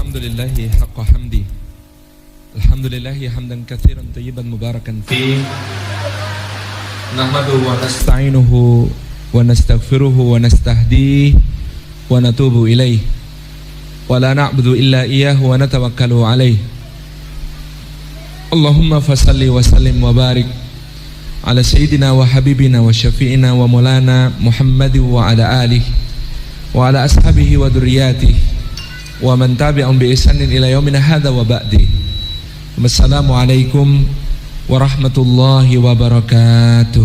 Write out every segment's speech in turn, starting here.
Alhamdulillahi haqqa hamdi. Alhamdulillahi hamdan katsiran tayyiban mubarakan fi. Nahmaduhu wa nasta'inuhu wa nastaghfiruhu wa nastahdihi wa natubu ilaih. Wa la na'budu illa iyyahu wa natawakkalu alaih. Allahumma fasalli wa sallim wa barik ala sayyidina wa habibina wa syafi'ina wa maulana Muhammadin wa ala alihi wa ala ashabihi wa dzurriyyatihi wa man tabi'ahum bi ihsanin ila yaumina hadza wa ba'di. Wassalamualaikum warahmatullahi wabarakatuh.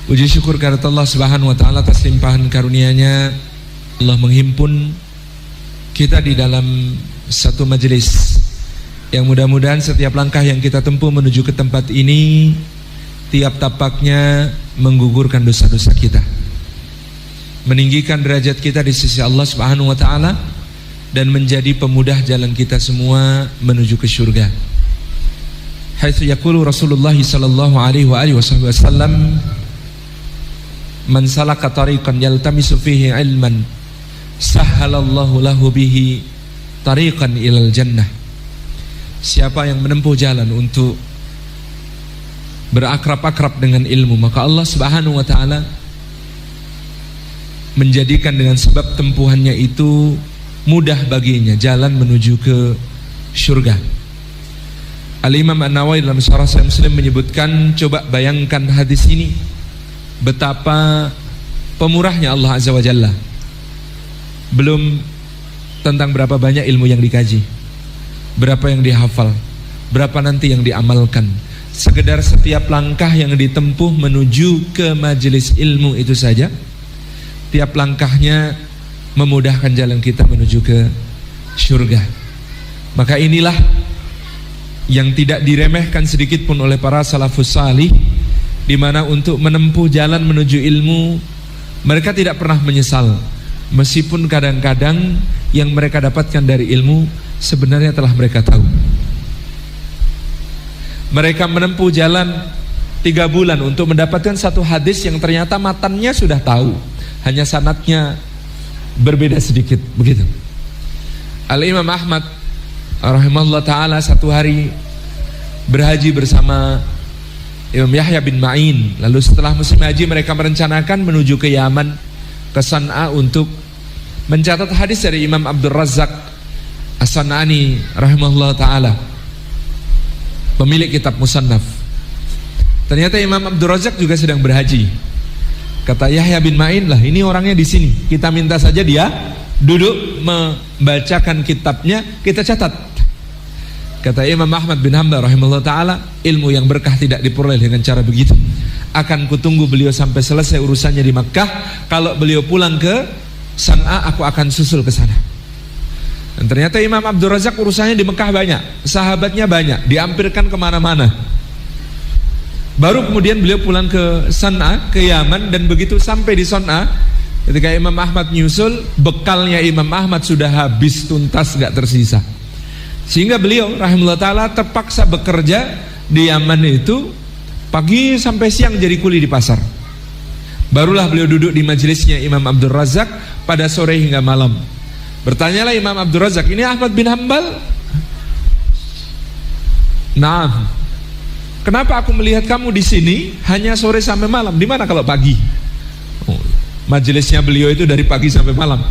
Puji syukur kepada Allah Subhanahu wa taala atas limpahan karunia-Nya. Allah menghimpun kita di dalam satu majelis yang mudah-mudahan setiap langkah yang kita tempuh menuju ke tempat ini, tiap tapaknya menggugurkan dosa-dosa kita, meninggikan derajat kita di sisi Allah Subhanahu wa taala, dan menjadi pemudah jalan kita semua menuju ke surga. Haitsu yaqulu Rasulullah sallallahu alaihi wasallam, man salaka tariqan yaltamisu fihi ilman sahhalallahu lahu bihi tariqan ilal jannah. Siapa yang menempuh jalan untuk berakrab-akrab dengan ilmu, maka Allah Subhanahu wa taala menjadikan dengan sebab tempuhannya itu mudah baginya jalan menuju ke surga. Al-Imam An-Nawawi dalam Syarah Sahih Muslim menyebutkan, coba bayangkan hadis ini, betapa pemurahnya Allah Azza wa Jalla. Belum tentang berapa banyak ilmu yang dikaji, berapa yang dihafal, berapa nanti yang diamalkan. Sekedar setiap langkah yang ditempuh menuju ke majelis ilmu itu saja, tiap langkahnya memudahkan jalan kita menuju ke surga. Maka inilah yang tidak diremehkan sedikit pun oleh para salafus salih, di mana untuk menempuh jalan menuju ilmu mereka tidak pernah menyesal, meskipun kadang-kadang yang mereka dapatkan dari ilmu sebenarnya telah mereka tahu. Mereka menempuh jalan 3 bulan untuk mendapatkan satu hadis yang ternyata matannya sudah tahu, hanya sanadnya berbeda sedikit, begitu. Al-Imam Ahmad rahimahullah ta'ala satu hari berhaji bersama Imam Yahya bin Ma'in. Lalu setelah musim haji mereka merencanakan menuju ke Yaman, ke San'a, untuk mencatat hadis dari Imam Abdul Razzaq As-San'ani rahimahullah ta'ala, pemilik kitab Musannaf. Ternyata Imam Abdul Razak juga sedang berhaji. Kata Yahya bin Ma'in, lah ini orangnya di sini, kita minta saja dia duduk membacakan kitabnya, kita catat. Kata Imam Ahmad bin Hanbal rahimahullah ta'ala, ilmu yang berkah tidak diperoleh dengan cara begitu. Akan kutunggu beliau sampai selesai urusannya di Makkah. Kalau beliau pulang ke San'a, aku akan susul ke sana. Dan ternyata Imam Abdul Razak urusannya di Mekah banyak, sahabatnya banyak, diampirkan kemana-mana. Baru kemudian beliau pulang ke San'a, ke Yaman, dan begitu sampai di San'a, ketika Imam Ahmad nyusul, bekalnya Imam Ahmad sudah habis tuntas, gak tersisa. Sehingga beliau rahimahullah ta'ala terpaksa bekerja di Yaman itu pagi sampai siang jadi kuli di pasar. Barulah beliau duduk di majelisnya Imam Abdul Razak pada sore hingga malam. Bertanyalah Imam Abdul Razak, ini Ahmad bin Hanbal? Nah, kenapa aku melihat kamu di sini hanya sore sampai malam? Di mana kalau pagi? Oh, majelisnya beliau itu dari pagi sampai malam.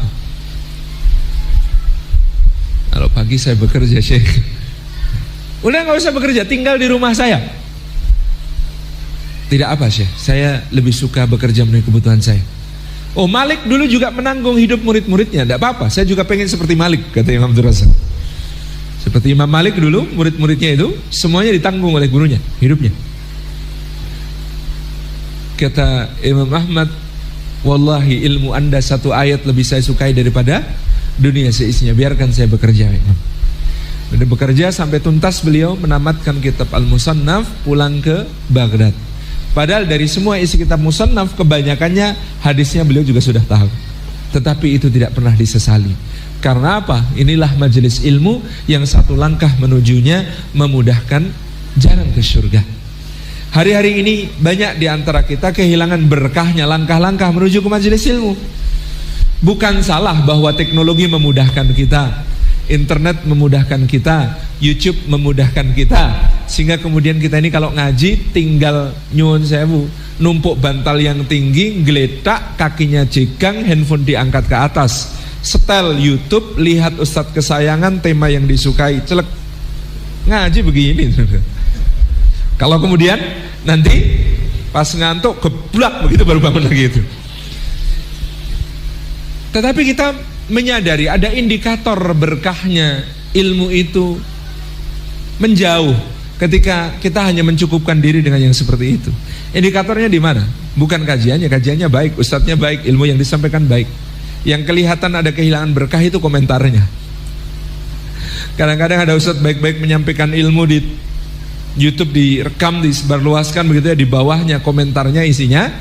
Kalau pagi saya bekerja, Syekh. Udah nggak usah bekerja, tinggal di rumah saya. Tidak apa, Syekh, saya lebih suka bekerja memenuhi kebutuhan saya. Oh, Malik dulu juga menanggung hidup murid-muridnya, tidak apa-apa, saya juga pengen seperti Malik, kata Imam Abdul Razak. Seperti Imam Malik dulu, murid-muridnya itu semuanya ditanggung oleh gurunya, hidupnya. Kata Imam Ahmad, wallahi ilmu anda satu ayat lebih saya sukai daripada dunia seisinya, biarkan saya bekerja. Sudah bekerja sampai tuntas, beliau menamatkan kitab Al-Musannaf, pulang ke Baghdad. Padahal dari semua isi kitab Musannaf kebanyakannya hadisnya beliau juga sudah tahu, tetapi itu tidak pernah disesali. Karena apa? Inilah majelis ilmu yang satu langkah menujunya memudahkan jalan ke surga. Hari-hari ini banyak di antara kita kehilangan berkahnya langkah-langkah menuju ke majelis ilmu. Bukan salah bahwa teknologi memudahkan kita, internet memudahkan kita, YouTube memudahkan kita, sehingga kemudian kita ini kalau ngaji tinggal nyuwun sewu, numpuk bantal yang tinggi, geletak, kakinya jegang, handphone diangkat ke atas, setel YouTube, lihat ustadz kesayangan, tema yang disukai, celek, ngaji begini. Kalau kemudian nanti pas ngantuk geblak begitu baru bangun lagi itu. Tetapi kita menyadari ada indikator berkahnya ilmu itu menjauh ketika kita hanya mencukupkan diri dengan yang seperti itu. Indikatornya di mana? Bukan kajiannya, kajiannya baik, ustadznya baik, ilmu yang disampaikan baik. Yang kelihatan ada kehilangan berkah itu komentarnya. Kadang-kadang ada ustadz baik-baik menyampaikan ilmu di YouTube, direkam, disebarluaskan begitu ya, di bawahnya komentarnya isinya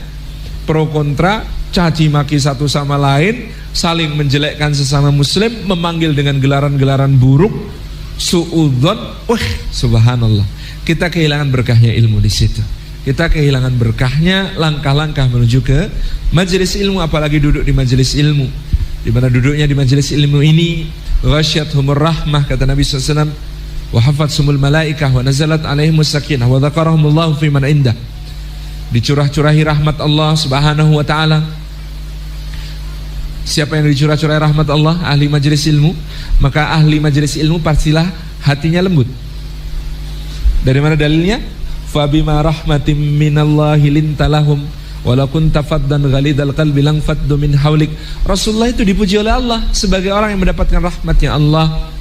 pro kontra, caci maki satu sama lain, saling menjelekkan sesama muslim, memanggil dengan gelaran-gelaran buruk, suudzon. Wah, subhanallah. Kita kehilangan berkahnya ilmu di situ. Kita kehilangan berkahnya langkah-langkah menuju ke majelis ilmu, apalagi duduk di majelis ilmu. Di mana duduknya di majelis ilmu ini, ghasyyathumur rahmah, kata Nabi SAW, wa hafatsumul malaikah wa nazalat alaihimus sakinah wa dzakarahumullahu fi man indah. Dicurah-curahi rahmat Allah Subhanahu wa taala. Siapa yang dicurah-curahi rahmat Allah? Ahli majelis ilmu. Maka ahli majelis ilmu pastilah hatinya lembut. Dari mana dalilnya? Fabima rahmatim minallahi lintalahum walau kunta faddan ghalidal qalbi lang faddu min haulik. Rasulullah itu dipuji oleh Allah sebagai orang yang mendapatkan rahmatnya Allah.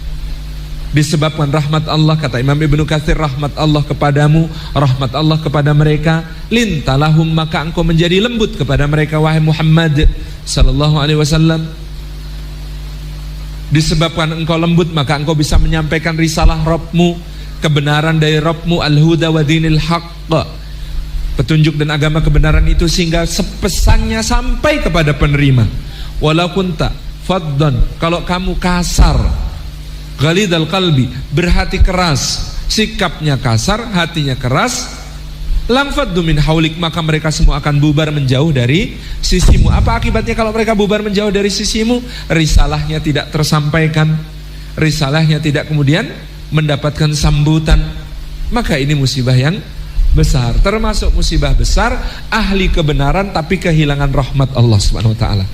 Disebabkan rahmat Allah, kata Imam Ibnu Katsir, rahmat Allah kepadamu, rahmat Allah kepada mereka, lintalahum, maka engkau menjadi lembut kepada mereka wahai Muhammad sallallahu alaihi wasallam. Disebabkan engkau lembut, maka engkau bisa menyampaikan risalah Rabbmu, kebenaran dari Rabbmu, al-huda wa dinil haqq, petunjuk dan agama kebenaran itu, sehingga pesannya sampai kepada penerima. Walau kunta faddan, kalau kamu kasar, ghalidal qalbi, berhati keras, sikapnya kasar, hatinya keras, langfaddu min haulik, maka mereka semua akan bubar menjauh dari sisimu. Apa akibatnya kalau mereka bubar menjauh dari sisimu? Risalahnya tidak tersampaikan, risalahnya tidak kemudian mendapatkan sambutan. Maka ini musibah yang besar. Termasuk musibah besar ahli kebenaran tapi kehilangan rahmat Allah Subhanahu wa taala.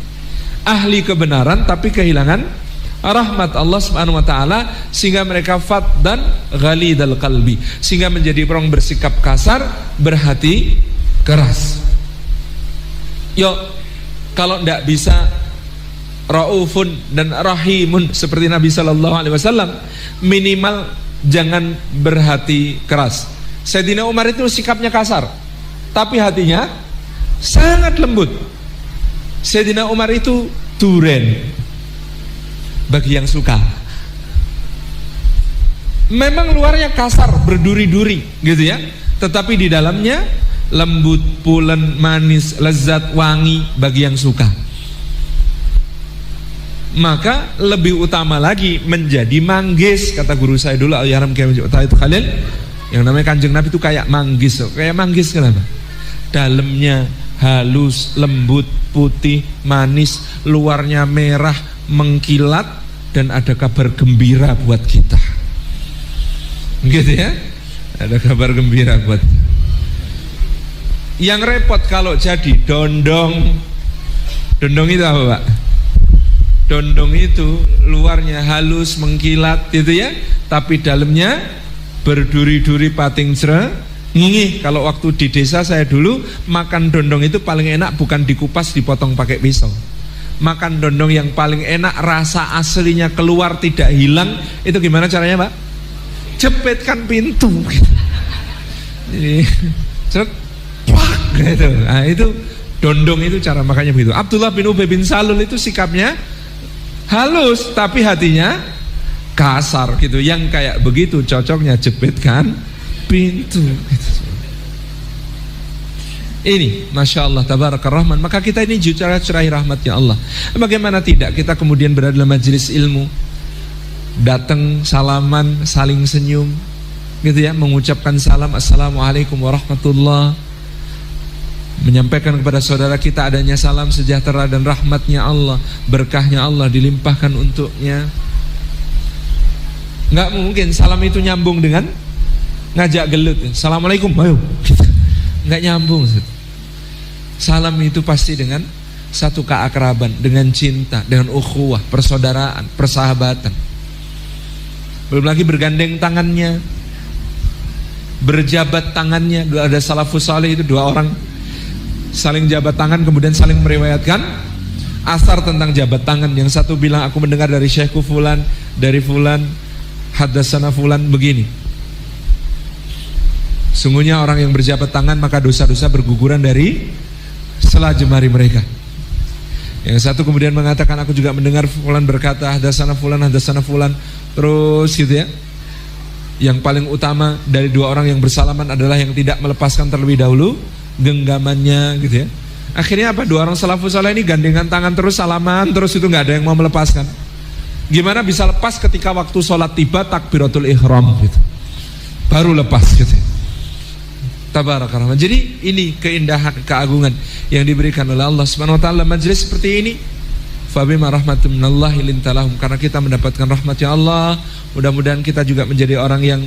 Ahli kebenaran tapi kehilangan rahmat Allah Subhanahu wa taala, sehingga mereka faddan ghalidal qalbi, sehingga menjadi orang bersikap kasar, berhati keras. Yo, kalau tidak bisa raufun dan rahimun seperti Nabi sallallahu alaihi wasallam, minimal jangan berhati keras. Sayyidina Umar itu sikapnya kasar, tapi hatinya sangat lembut. Sayyidina Umar itu duren bagi yang suka. Memang luarnya kasar, berduri-duri gitu ya, tetapi di dalamnya lembut, pulen, manis, lezat, wangi bagi yang suka. Maka lebih utama lagi menjadi manggis, kata guru saya dulu Al-Yaram Kiai Khalil, yang namanya Kanjeng Nabi itu kayak manggis. Kayak manggis kenapa? Dalamnya halus, lembut, putih, manis, luarnya merah, mengkilat, dan ada kabar gembira buat kita. Gitu ya, ada kabar gembira buat kita. Yang repot kalau jadi dondong. Dondong itu apa, Pak? Dondong itu luarnya halus, mengkilat gitu ya, tapi dalamnya berduri-duri, pating cere, ngingih. Kalau waktu di desa saya dulu makan dondong itu paling enak bukan dikupas, dipotong pakai pisau. Makan dondong yang paling enak, rasa aslinya keluar, tidak hilang. Itu gimana caranya, Pak? Jepitkan pintu jadi ceret, pak, gitu. Nah, itu dondong, itu cara makannya begitu. Abdullah bin Ubay bin Salul itu sikapnya halus tapi hatinya kasar gitu. Yang kayak begitu cocoknya jepitkan pintu gitu. Ini Masya Allah Tabarakar Rahman. Maka kita ini curahi rahmatnya Allah. Bagaimana tidak kita kemudian berada dalam majelis ilmu, datang salaman, saling senyum, gitu ya, mengucapkan salam, assalamualaikum warahmatullah, menyampaikan kepada saudara kita adanya salam sejahtera dan rahmatnya Allah, berkahnya Allah dilimpahkan untuknya. Nggak mungkin salam itu nyambung dengan ngajak gelut, assalamualaikum, ayo, nggak nyambung. Salam itu pasti dengan satu keakraban, dengan cinta, dengan ukhuwah, persaudaraan, persahabatan. Belum lagi bergandeng tangannya, berjabat tangannya. Ada salafus saleh itu dua orang saling jabat tangan kemudian saling meriwayatkan asar tentang jabat tangan. Yang satu bilang aku mendengar dari syekhku fulan, dari fulan, hadatsana fulan begini. Sungguhnya orang yang berjabat tangan maka dosa-dosa berguguran dari sela jemari mereka. Yang satu kemudian mengatakan aku juga mendengar fulan berkata hadatsana fulan, terus gitu ya. Yang paling utama dari dua orang yang bersalaman adalah yang tidak melepaskan terlebih dahulu genggamannya gitu ya. Akhirnya apa? Dua orang salafus saleh ini gandengan tangan terus, salaman terus, itu nggak ada yang mau melepaskan. Gimana bisa lepas ketika waktu sholat tiba takbiratul ihram gitu, baru lepas gitu. Tabarakallah. Jadi ini keindahan, keagungan yang diberikan oleh Allah Subhanahu wa taala. Majelis seperti ini fabima rahmatum minallahi lintalahum, karena kita mendapatkan rahmatnya Allah. Mudah-mudahan kita juga menjadi orang yang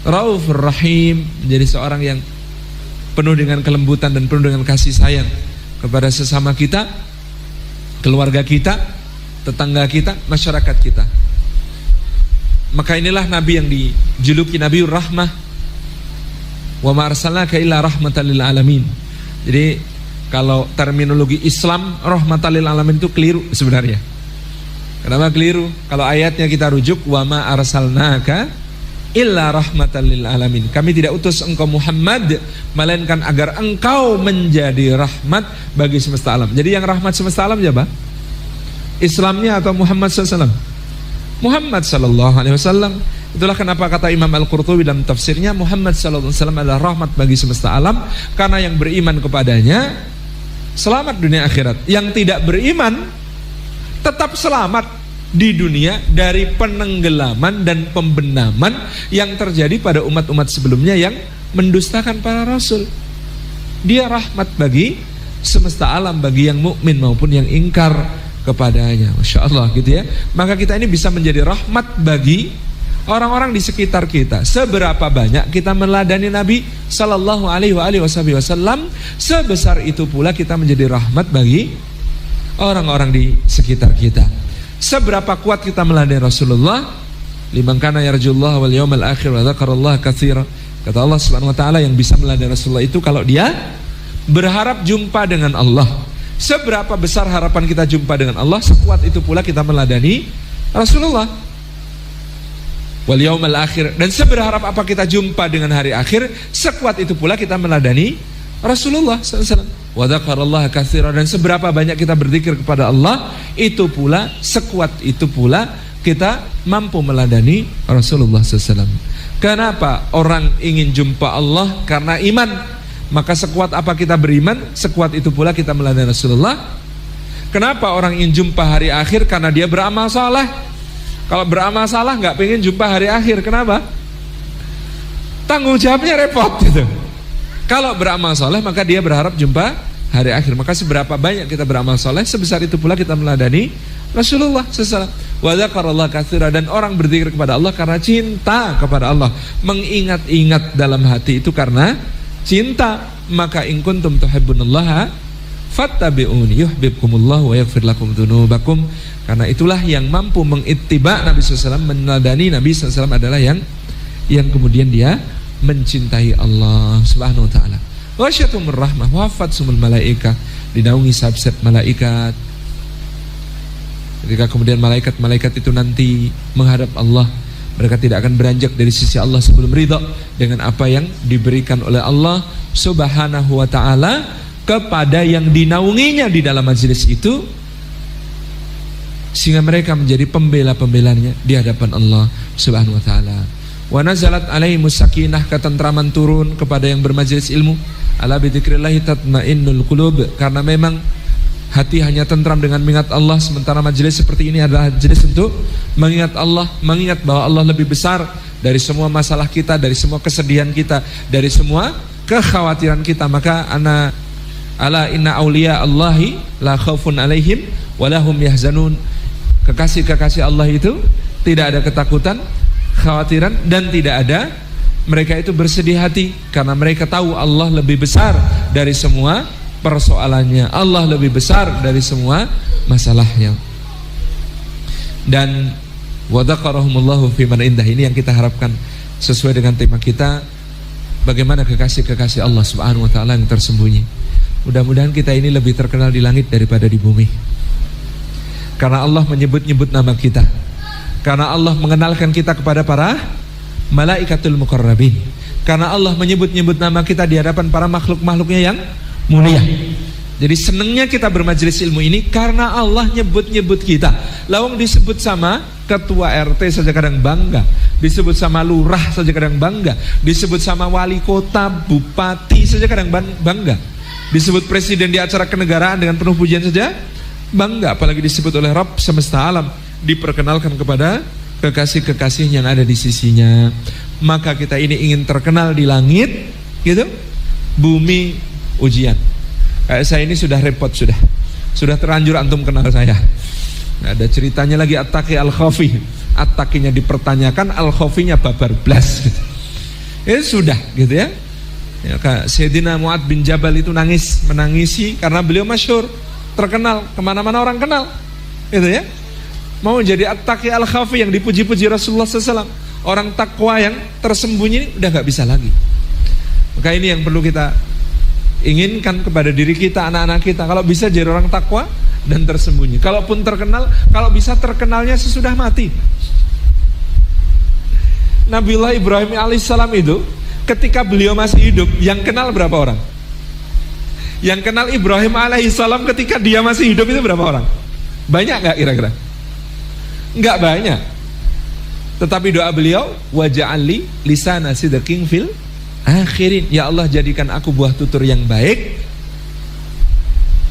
raufur rahim, menjadi seorang yang penuh dengan kelembutan dan penuh dengan kasih sayang kepada sesama kita, keluarga kita, tetangga kita, masyarakat kita. Maka inilah Nabi yang dijuluki Nabiur Rahmah. Wa ma arsalnaka illa rahmatan lil alamin. Jadi kalau terminologi Islam rahmatan lil alamin itu keliru sebenarnya. Kenapa keliru? Kalau ayatnya kita rujuk wa ma arsalnaka illa rahmatan lil alamin. Kami tidak utus engkau Muhammad melainkan agar engkau menjadi rahmat bagi semesta alam. Jadi yang rahmat semesta alam siapa? Islamnya atau Muhammad SAW? Muhammad sallallahu alaihi wasallam. Itulah kenapa kata Imam Al-Qurtubi dalam tafsirnya, Muhammad sallallahu alaihi wasallam adalah rahmat bagi semesta alam, karena yang beriman kepadanya selamat dunia akhirat. Yang tidak beriman tetap selamat di dunia dari penenggelaman dan pembenaman yang terjadi pada umat-umat sebelumnya yang mendustakan para rasul. Dia rahmat bagi semesta alam, bagi yang mukmin maupun yang ingkar kepadanya. Masya Allah gitu ya. Maka kita ini bisa menjadi rahmat bagi orang-orang di sekitar kita. Seberapa banyak kita meladani Nabi Sallallahu Alaihi Wasallam, sebesar itu pula kita menjadi rahmat bagi orang-orang di sekitar kita. Seberapa kuat kita meladani Rasulullah, liman kana yarjullaha wal yawmal akhir wa dzakarallaha katsira. Kata Allah Subhanahu wa taala, yang bisa meladani Rasulullah itu kalau dia berharap jumpa dengan Allah. Seberapa besar harapan kita jumpa dengan Allah, sekuat itu pula kita meladani Rasulullah. Wal yaumal akhir, dan seberharap apa kita jumpa dengan hari akhir, sekuat itu pula kita meladani Rasulullah SAW. Wa dzakarallaha katsira, dan seberapa banyak kita berzikir kepada Allah, itu pula, sekuat itu pula kita mampu meladani Rasulullah SAW. Kenapa orang ingin jumpa Allah? Karena iman. Maka sekuat apa kita beriman, sekuat itu pula kita meladani Rasulullah. Kenapa orang ingin jumpa hari akhir? Karena dia beramal saleh. Kalau beramal salah nggak pengen jumpa hari akhir. Kenapa? Tanggung jawabnya repot gitu. Kalau beramal saleh maka dia berharap jumpa hari akhir. Maka seberapa banyak kita beramal saleh, sebesar itu pula kita meladani Rasulullah SAW. Wa dzakarallaha katsira, dan orang berzikir kepada Allah karena cinta kepada Allah. Mengingat-ingat dalam hati itu karena cinta. Maka in kuntum tuhibbunallaha fattabi'uni yuhibbukumullah wa yaghfir lakum dzunubakum. Karena itulah yang mampu mengittiba Nabi SAW, meneladani Nabi SAW adalah yang kemudian dia mencintai Allah Subhanahu wa taala. Wa syatumur rahmah wa fatsumul malaika, dinaungi sabset malaikat. Ketika kemudian malaikat-malaikat itu nanti menghadap Allah, mereka tidak akan beranjak dari sisi Allah sebelum ridha dengan apa yang diberikan oleh Allah Subhanahu wa taala kepada yang dinaunginya di dalam majelis itu, sehingga mereka menjadi pembela-pembelanya di hadapan Allah Subhanahu wa taala. Wa nazalat alaihimus sakinah, ketentraman turun kepada yang bermajelis ilmu. Ala bi dzikrillah tatmainnul qulub, karena memang hati hanya tentram dengan mengingat Allah. Sementara majelis seperti ini adalah majelis untuk mengingat Allah, mengingat bahwa Allah lebih besar dari semua masalah kita, dari semua kesedihan kita, dari semua kekhawatiran kita. Maka ala inna auliya Allahi la khaufun alaihim walahum yahzanun. Kekasih-kekasih Allah itu tidak ada ketakutan, khawatiran, dan tidak ada mereka itu bersedih hati, karena mereka tahu Allah lebih besar dari semua persoalannya, Allah lebih besar dari semua masalahnya. Dan wadzakarahumullahu fiman indah, ini yang kita harapkan sesuai dengan tema kita, bagaimana kekasih-kekasih Allah Subhanahu wa taala yang tersembunyi. Mudah-mudahan kita ini lebih terkenal di langit daripada di bumi, karena Allah menyebut-nyebut nama kita, karena Allah mengenalkan kita kepada para malaikatul muqarrabin, karena Allah menyebut-nyebut nama kita di hadapan para makhluk-makhluknya yang mulia. Jadi senangnya kita bermajelis ilmu ini karena Allah nyebut-nyebut kita. Lawang disebut sama ketua RT saja kadang bangga, disebut sama lurah saja kadang bangga, disebut sama wali kota, bupati saja kadang bangga, disebut presiden di acara kenegaraan dengan penuh pujian saja bangga, apalagi disebut oleh Rabb semesta alam, diperkenalkan kepada kekasih-kekasih yang ada di sisinya. Maka kita ini ingin terkenal di langit, gitu, bumi ujian. Kayak saya ini sudah repot, sudah terlanjur antum kenal saya. Nah, ada ceritanya lagi At-Taqi Al-Khafi. At-Taqinya dipertanyakan, Al-Khafinya babar blas gitu. Sudah gitu ya. Sayyidina Mu'adz bin Jabal itu menangisi karena beliau masyhur, terkenal, kemana-mana orang kenal, gitu ya. Mau jadi At-Taqi Al-Khafi yang dipuji-puji Rasulullah SAW, orang takwa yang tersembunyi ini udah gak bisa lagi. Maka ini yang perlu kita inginkan kepada diri kita, anak-anak kita, kalau bisa jadi orang takwa dan tersembunyi. Kalaupun terkenal, kalau bisa terkenalnya sesudah mati. Nabiullah Ibrahim alaihissalam itu ketika beliau masih hidup, yang kenal berapa orang? Yang kenal Ibrahim alaihissalam ketika dia masih hidup itu berapa orang? Banyak gak kira-kira? Enggak banyak. Tetapi doa beliau, waja'alli lisana sidqin fil akhirin, ya Allah jadikan aku buah tutur yang baik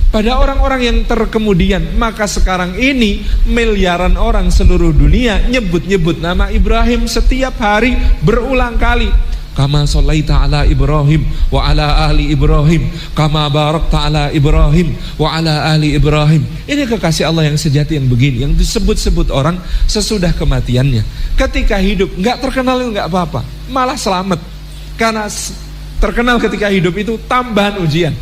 pada orang-orang yang terkemudian. Maka sekarang ini miliaran orang seluruh dunia nyebut-nyebut nama Ibrahim setiap hari berulang kali. Kama shallaita ala Ibrahim wa ala ahli Ibrahim kama barakta ala Ibrahim wa ala ahli Ibrahim. Ini kekasih Allah yang sejati yang begini, yang disebut-sebut orang sesudah kematiannya. Ketika hidup nggak terkenal itu nggak apa-apa, malah selamat. Karena terkenal ketika hidup itu tambahan ujian,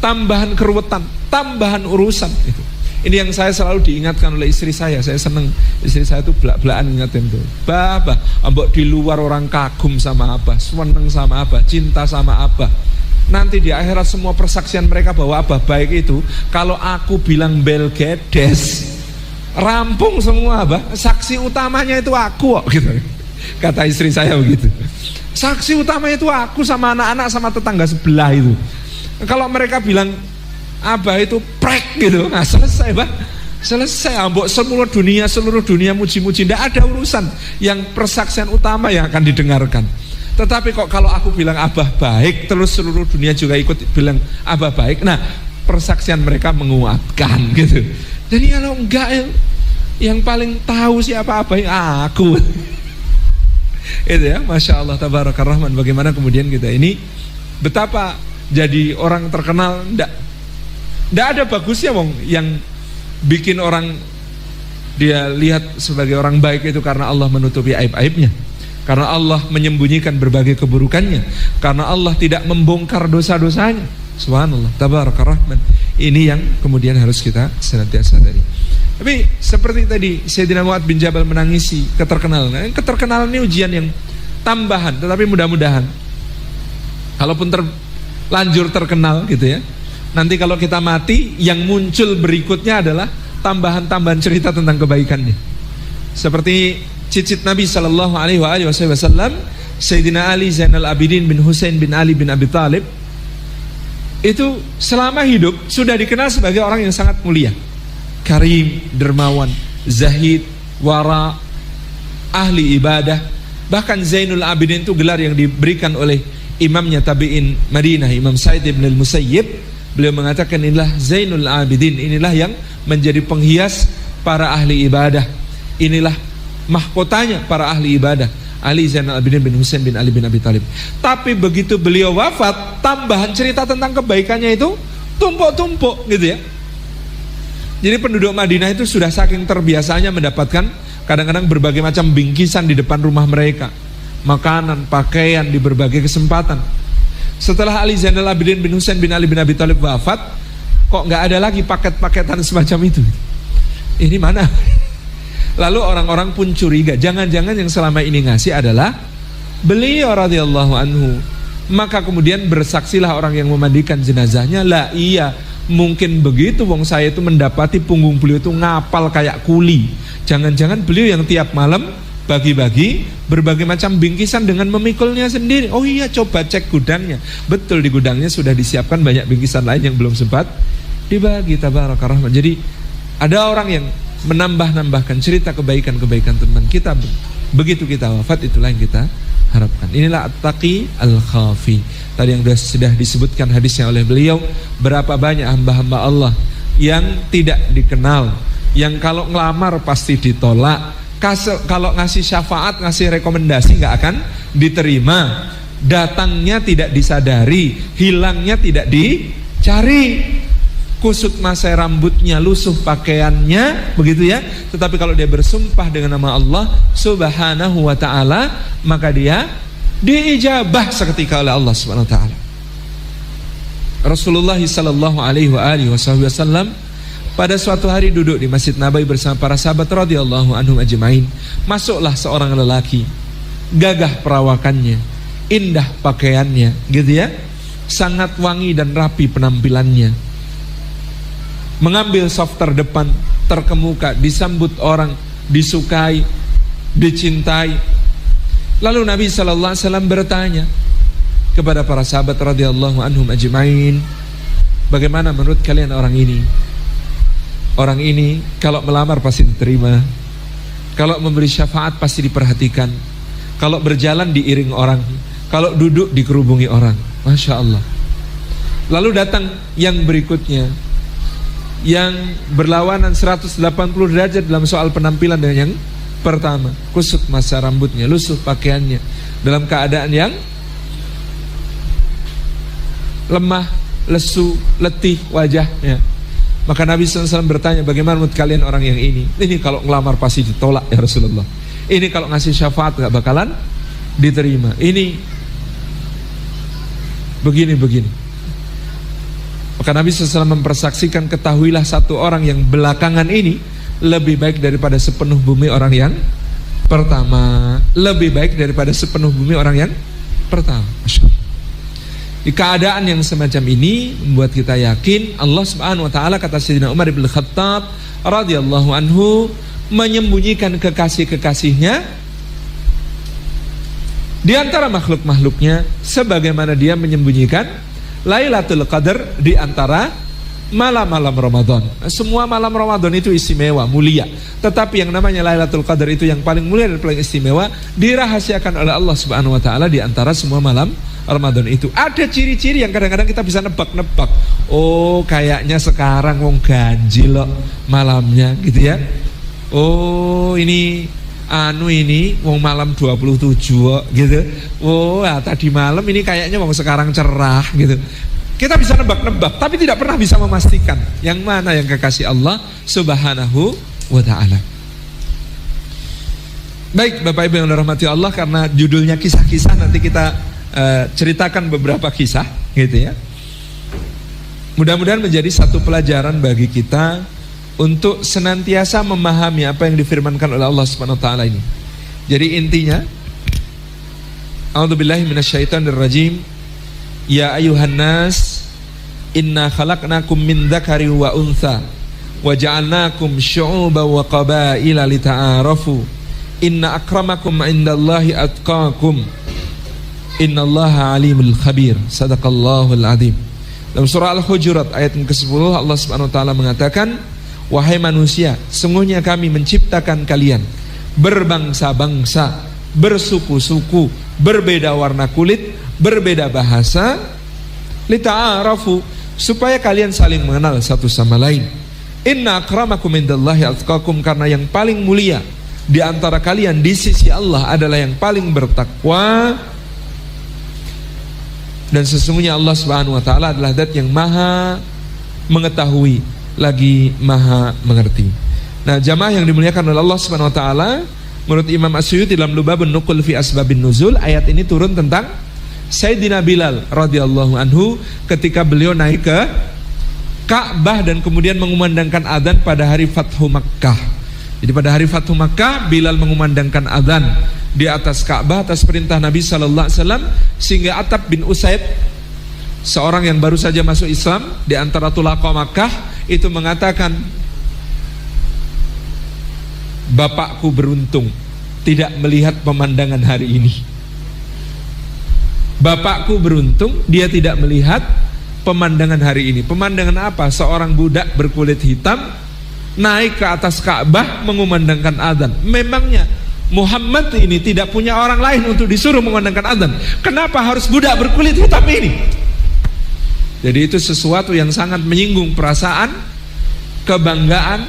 tambahan keruwetan, tambahan urusan itu. Ini yang saya selalu diingatkan oleh istri saya. Saya seneng istri saya itu belak-belakan ingatin tuh. Bah, ambok di luar orang kagum sama apa, seneng sama apa, cinta sama apa. Nanti di akhirat semua persaksian mereka bahwa Abah baik itu, kalau aku bilang belgedes, rampung semua Abah. Saksi utamanya itu aku kok, gitu. Kata istri saya begitu. Saksi utama itu aku sama anak-anak sama tetangga sebelah itu. Kalau mereka bilang Abah itu prek gitu, nah selesai Bah, selesai. Ambok seluruh dunia muji-muji, tidak ada urusan. Yang persaksian utama yang akan didengarkan. Tetapi kok kalau aku bilang Abah baik, terus seluruh dunia juga ikut bilang Abah baik, nah persaksian mereka menguatkan gitu. Jadi kalau enggak, yang paling tahu siapa Abah aku. Itu ya, Masya Allah, Tabarakar Rahman. Bagaimana kemudian kita ini, betapa jadi orang terkenal, ndak ada bagusnya wong yang bikin orang dia lihat sebagai orang baik itu karena Allah menutupi aib-aibnya, karena Allah menyembunyikan berbagai keburukannya, karena Allah tidak membongkar dosa-dosanya. Subhanallah, Tabarakar Rahman. Ini yang kemudian harus kita senantiasa sadari. Tapi seperti tadi Sayyidina Mu'adz bin Jabal menangisi keterkenalan. Keterkenalan ini ujian yang tambahan, tetapi mudah-mudahan kalaupun terlanjur terkenal gitu ya, nanti kalau kita mati yang muncul berikutnya adalah tambahan-tambahan cerita tentang kebaikannya. Seperti cicit Nabi sallallahu alaihi wasallam, Sayyidina Ali Zainal Abidin bin Husain bin Ali bin Abi Thalib, itu selama hidup sudah dikenal sebagai orang yang sangat mulia, karim, dermawan, zahid, wara, ahli ibadah. Bahkan Zainul Abidin itu gelar yang diberikan oleh imamnya tabi'in Madinah, Imam Sa'id ibn al-Musayyib. Beliau mengatakan inilah Zainul Abidin, inilah yang menjadi penghias para ahli ibadah, inilah mahkotanya para ahli ibadah. Ali Zainal Abidin bin Husain bin Ali bin Abi Thalib. Tapi begitu beliau wafat, tambahan cerita tentang kebaikannya itu tumpuk-tumpuk gitu ya. Jadi penduduk Madinah itu sudah saking terbiasanya mendapatkan kadang-kadang berbagai macam bingkisan di depan rumah mereka, makanan, pakaian di berbagai kesempatan. Setelah Ali Zainal Abidin bin Husain bin Ali bin Abi Thalib wafat, kok nggak ada lagi paket-paketan semacam itu? Ini mana? Lalu orang-orang pun curiga, jangan-jangan yang selama ini ngasih adalah beliau radhiyallahu anhu. Maka kemudian bersaksilah orang yang memandikan jenazahnya, lah iya, mungkin begitu, wong saya itu mendapati punggung beliau itu ngapal kayak kuli. Jangan-jangan beliau yang tiap malam bagi-bagi berbagai macam bingkisan dengan memikulnya sendiri. Oh iya, coba cek gudangnya. Betul, di gudangnya sudah disiapkan banyak bingkisan lain yang belum sempat dibagi. Tabaraka rahman. Jadi ada orang yang menambah-nambahkan cerita kebaikan-kebaikan teman kita. Begitu kita wafat, itulah yang kita harapkan. Inilah at-taqi al-khafi. Tadi yang sudah disebutkan hadisnya oleh beliau, berapa banyak hamba-hamba Allah yang tidak dikenal, yang kalau ngelamar pasti ditolak, kalau ngasih syafaat, ngasih rekomendasi nggak akan diterima, datangnya tidak disadari, hilangnya tidak dicari, kusut masai rambutnya, lusuh pakaiannya, begitu ya. Tetapi kalau dia bersumpah dengan nama Allah Subhanahu wa ta'ala, maka dia diijabah seketika oleh Allah Subhanahu wa ta'ala. Rasulullah sallallahu alaihi wasallam pada suatu hari duduk di Masjid Nabawi bersama para sahabat radhiyallahu anhum ajmain. Masuklah seorang lelaki, gagah perawakannya, indah pakaiannya, gitu ya, sangat wangi dan rapi penampilannya, mengambil saf terdepan, terkemuka, disambut orang, disukai, dicintai. Lalu Nabi sallallahu alaihi wasallam bertanya kepada para sahabat radhiyallahu anhum ajmain, bagaimana menurut kalian orang ini? Orang ini kalau melamar pasti diterima, kalau memberi syafaat pasti diperhatikan, kalau berjalan diiring orang, kalau duduk dikerubungi orang. Masya Allah. Lalu datang yang berikutnya, yang berlawanan 180 derajat dalam soal penampilan dengan yang pertama. Kusut masa rambutnya, lusuh pakaiannya, dalam keadaan yang lemah, lesu, letih wajahnya. Maka Nabi SAW bertanya, bagaimana menurut kalian orang yang ini? Ini kalau ngelamar pasti ditolak ya Rasulullah. Ini kalau ngasih syafaat gak bakalan diterima. Ini begini-begini. Maka Nabi SAW mempersaksikan, ketahuilah satu orang yang belakangan ini lebih baik daripada sepenuh bumi orang yang pertama. Lebih baik daripada sepenuh bumi orang yang pertama. Masya Allah. Di keadaan yang semacam ini membuat kita yakin Allah Subhanahu wa taala, kata Sayyidina Umar bin Khattab radhiyallahu anhu, menyembunyikan kekasih-kekasihnya di antara makhluk-makhluknya sebagaimana dia menyembunyikan Lailatul Qadar di antara malam-malam Ramadan. Semua malam Ramadan itu istimewa, mulia. Tetapi yang namanya Lailatul Qadar itu yang paling mulia dan paling istimewa, dirahasiakan oleh Allah Subhanahu wa taala di antara semua malam Ramadan itu. Ada ciri-ciri yang kadang-kadang kita bisa nebak-nebak. Oh, kayaknya sekarang wong ganjil loh malamnya, gitu ya. Oh, ini ini wong malam 27 gitu. Oh, tadi malam ini kayaknya wong sekarang cerah gitu. Kita bisa nebak-nebak, tapi tidak pernah bisa memastikan yang mana yang kekasih Allah Subhanahu wa ta'ala. Baik, Bapak Ibu yang dirahmati Allah, karena judulnya kisah-kisah, nanti kita ceritakan beberapa kisah gitu ya. Mudah-mudahan menjadi satu pelajaran bagi kita untuk senantiasa memahami apa yang difirmankan oleh Allah Subhanahu wa taala ini. Jadi intinya, A'udzubillahi minasyaitonirrajim. Ya ayuhan nas, inna khalaqnakum min dzakari wa untha wa ja'alnakum syu'uban wa qabaila lita'arafu. Inna akramakum 'indallahi atqakum. Innallaha alimul khabir. Sadaqallahul azim. Dalam surah Al-Hujurat ayat yang ke-10 Allah Subhanahu wa taala mengatakan, wahai manusia, sungguhnya kami menciptakan kalian berbangsa-bangsa, bersuku-suku, berbeda warna kulit, berbeda bahasa, lita'arafu, supaya kalian saling mengenal satu sama lain. Inna akramakum indallahi atqakum, karena yang paling mulia, di antara kalian di sisi Allah adalah yang paling bertakwa, dan sesungguhnya Allah Subhanahu wa taala adalah zat yang maha mengetahui lagi maha mengerti. Nah, jamaah yang dimuliakan oleh Allah Subhanahu wa taala, menurut Imam As-Suyuti dalam Lubabun Nuqul fi Asbabin Nuzul, ayat ini turun tentang Sayyidina Bilal radhiyallahu anhu ketika beliau naik ke Ka'bah dan kemudian mengumandangkan adzan pada hari Fathu Makkah. Jadi pada hari Fathu Makkah, Bilal mengumandangkan adzan di atas Ka'bah atas perintah Nabi sallallahu alaihi wasallam, sehingga Attab bin Usaid, seorang yang baru saja masuk Islam di antara Tulaqah Makkah, itu mengatakan, bapakku beruntung tidak melihat pemandangan hari ini. Bapakku beruntung dia tidak melihat pemandangan hari ini. Pemandangan apa? Seorang budak berkulit hitam naik ke atas Ka'bah mengumandangkan adzan. Memangnya Muhammad ini tidak punya orang lain untuk disuruh mengumandangkan adzan? Kenapa harus budak berkulit hitam ini? Jadi itu sesuatu yang sangat menyinggung perasaan kebanggaan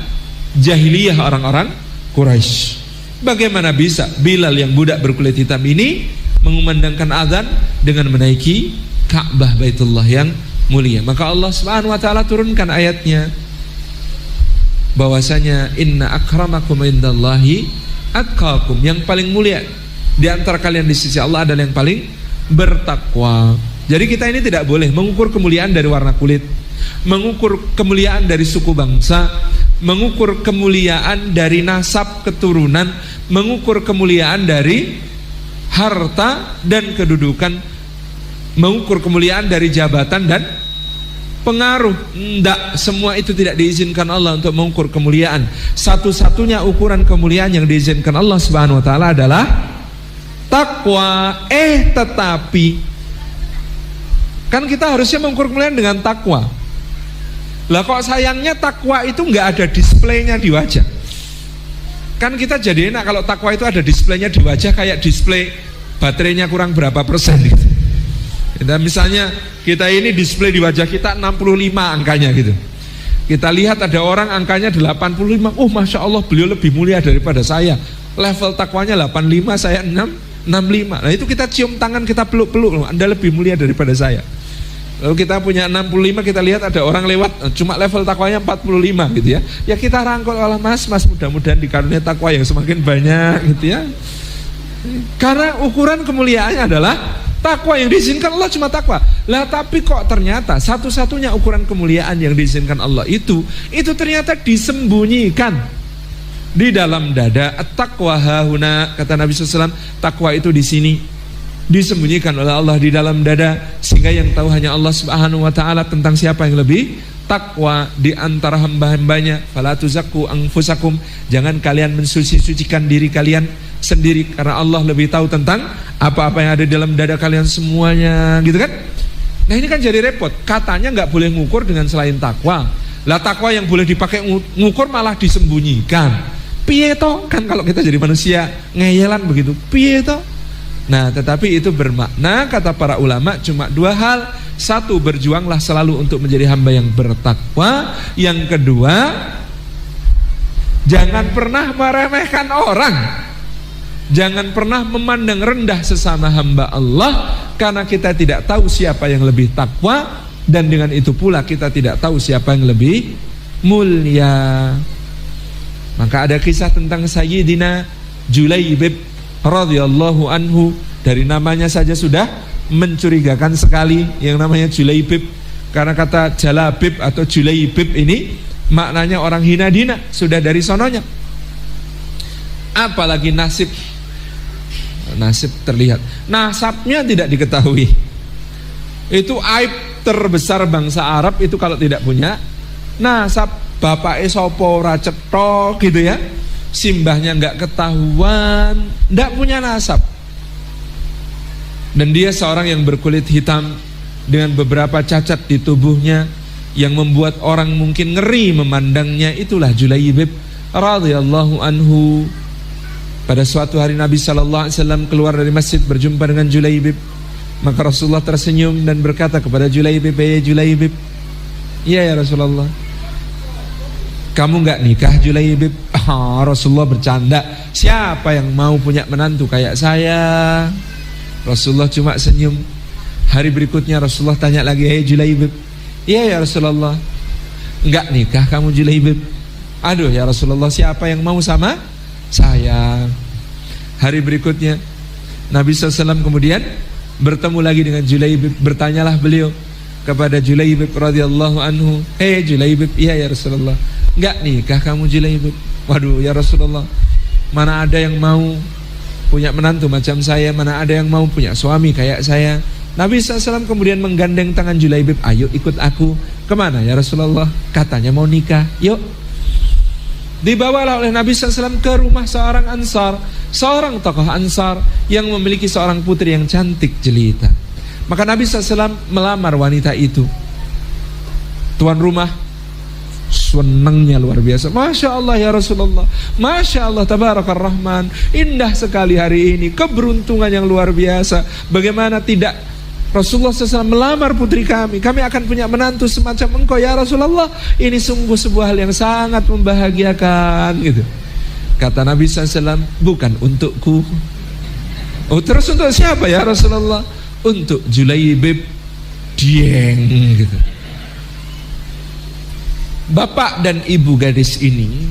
jahiliyah orang-orang Quraisy. Bagaimana bisa Bilal yang budak berkulit hitam ini mengumandangkan azan dengan menaiki Ka'bah Baitullah yang mulia? Maka Allah Subhanahu wa taala turunkan ayatnya bahwasanya inna akramakum indallahi atqakum, yang paling mulia di antara kalian di sisi Allah adalah yang paling bertakwa. Jadi kita ini tidak boleh mengukur kemuliaan dari warna kulit, mengukur kemuliaan dari suku bangsa, mengukur kemuliaan dari nasab keturunan, mengukur kemuliaan dari harta dan kedudukan, mengukur kemuliaan dari jabatan dan pengaruh. Tidak, semua itu tidak diizinkan Allah untuk mengukur kemuliaan. Satu-satunya ukuran kemuliaan yang diizinkan Allah Subhanahu wa taala adalah takwa. Tetapi kan kita harusnya mengukur kemuliaan dengan takwa. Lah kok sayangnya takwa itu nggak ada displaynya di wajah. Kan kita jadi enak kalau takwa itu ada displaynya di wajah, kayak display baterainya kurang berapa persen gitu. Dan misalnya kita ini display di wajah kita 65 angkanya gitu. Kita lihat ada orang angkanya 85, oh masya Allah beliau lebih mulia daripada saya. Level takwanya 85, saya 65. Nah itu kita cium tangan, kita peluk-peluk, Anda lebih mulia daripada saya. Lalu kita punya 65, kita lihat ada orang lewat cuma level takwanya 45 gitu ya. Ya kita rangkul, Allah mas mudah-mudahan dikarunia takwa yang semakin banyak gitu ya. Karena ukuran kemuliaannya adalah takwa, yang diizinkan Allah cuma takwa. Lah tapi kok ternyata satu-satunya ukuran kemuliaan yang diizinkan Allah itu ternyata disembunyikan di dalam dada. At-taqwa hahuna, kata Nabi SAW, takwa itu di sini, disembunyikan oleh Allah di dalam dada, sehingga yang tahu hanya Allah Subhanahu wa taala tentang siapa yang lebih takwa di antara hamba-hambanya. Fala tuzakku anfusakum, jangan kalian mensuci-sucikan diri kalian sendiri, karena Allah lebih tahu tentang apa-apa yang ada di dalam dada kalian semuanya, gitu kan? Nah ini kan jadi repot. Katanya nggak boleh ngukur dengan selain takwa. Lah takwa yang boleh dipakai ngukur malah disembunyikan. Piye toh? Kan kalau kita jadi manusia ngeyelan begitu, piye toh? Nah tetapi itu bermakna, kata para ulama, cuma dua hal. Satu, berjuanglah selalu untuk menjadi hamba yang bertakwa. Yang kedua, jangan pernah meremehkan orang, jangan pernah memandang rendah sesama hamba Allah, karena kita tidak tahu siapa yang lebih takwa, dan dengan itu pula kita tidak tahu siapa yang lebih mulia. Maka ada kisah tentang Sayyidina Julaibib radhiyallahu anhu. Dari namanya saja sudah mencurigakan sekali yang namanya Julaibib, karena kata Jalabib atau Julaibib ini maknanya orang hina dina, sudah dari sononya. Apalagi nasib terlihat, nasabnya tidak diketahui. Itu aib terbesar bangsa Arab itu kalau tidak punya nasab. Bapak sopo ora cetok gitu ya, simbahnya nggak ketahuan, nggak punya nasab. Dan dia seorang yang berkulit hitam dengan beberapa cacat di tubuhnya yang membuat orang mungkin ngeri memandangnya. Itulah Julaibib radhiyallahu anhu. Pada suatu hari Nabi SAW keluar dari masjid berjumpa dengan Julaibib. Maka Rasulullah tersenyum dan berkata kepada Julaibib, "Ya Julaibib." "Iya ya Rasulullah." "Kamu gak nikah Julaibib?" "Ah, Rasulullah bercanda, siapa yang mau punya menantu kayak saya? Rasulullah cuma senyum. Hari berikutnya Rasulullah tanya lagi, hei Julaibib. Iya ya Rasulullah. Enggak nikah kamu Julaibib? Aduh ya Rasulullah, siapa yang mau sama saya? Hari berikutnya Nabi SAW kemudian bertemu lagi dengan Julaibib. Bertanyalah beliau kepada Julaibib radhiyallahu anhu, hei Julaibib, iya ya Rasulullah, enggak nikah kamu Julaibib? Waduh ya Rasulullah, mana ada yang mau punya menantu macam saya, mana ada yang mau punya suami kayak saya. Nabi SAW kemudian menggandeng tangan Julaibib, ayo ikut aku. Kemana ya Rasulullah? Katanya mau nikah, yuk. Dibawalah oleh Nabi SAW ke rumah seorang Ansar, seorang tokoh Ansar yang memiliki seorang putri yang cantik jelita. Maka Nabi SAW melamar wanita itu. Tuan rumah senangnya luar biasa. Masya Allah ya Rasulullah, Masya Allah Tabarakar Rahman, indah sekali hari ini, keberuntungan yang luar biasa. Bagaimana tidak Rasulullah SAW melamar putri kami akan punya menantu semacam engkau ya Rasulullah. Ini sungguh sebuah hal yang sangat membahagiakan gitu. Kata Nabi SAW, bukan untukku. Oh terus untuk siapa ya Rasulullah? Untuk Julaibib. Dieng gitu. Bapak dan ibu gadis ini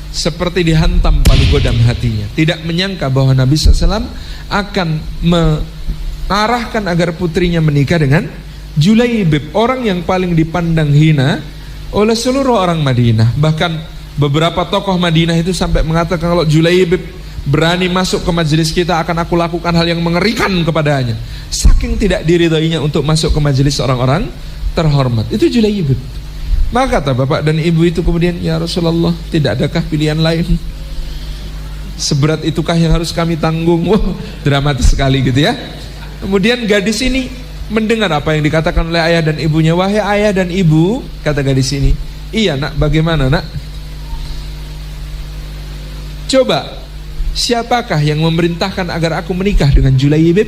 seperti dihantam palu godam hatinya. Tidak menyangka bahwa Nabi SAW akan mengarahkan agar putrinya menikah dengan Julaibib, orang yang paling dipandang hina oleh seluruh orang Madinah. Bahkan beberapa tokoh Madinah itu sampai mengatakan, kalau Julaibib berani masuk ke majelis kita, akan aku lakukan hal yang mengerikan kepadanya. Saking tidak diridhoinya untuk masuk ke majelis orang-orang terhormat. Itu Julaibib. Maka kata bapak dan ibu itu kemudian, ya Rasulullah, tidak adakah pilihan lain? Seberat itukah yang harus kami tanggung? Wah, dramatis sekali gitu ya. Kemudian gadis ini mendengar apa yang dikatakan oleh ayah dan ibunya. Wahai ayah dan ibu, kata gadis ini, iya nak, bagaimana nak? Coba, siapakah yang memerintahkan agar aku menikah dengan Julaibib?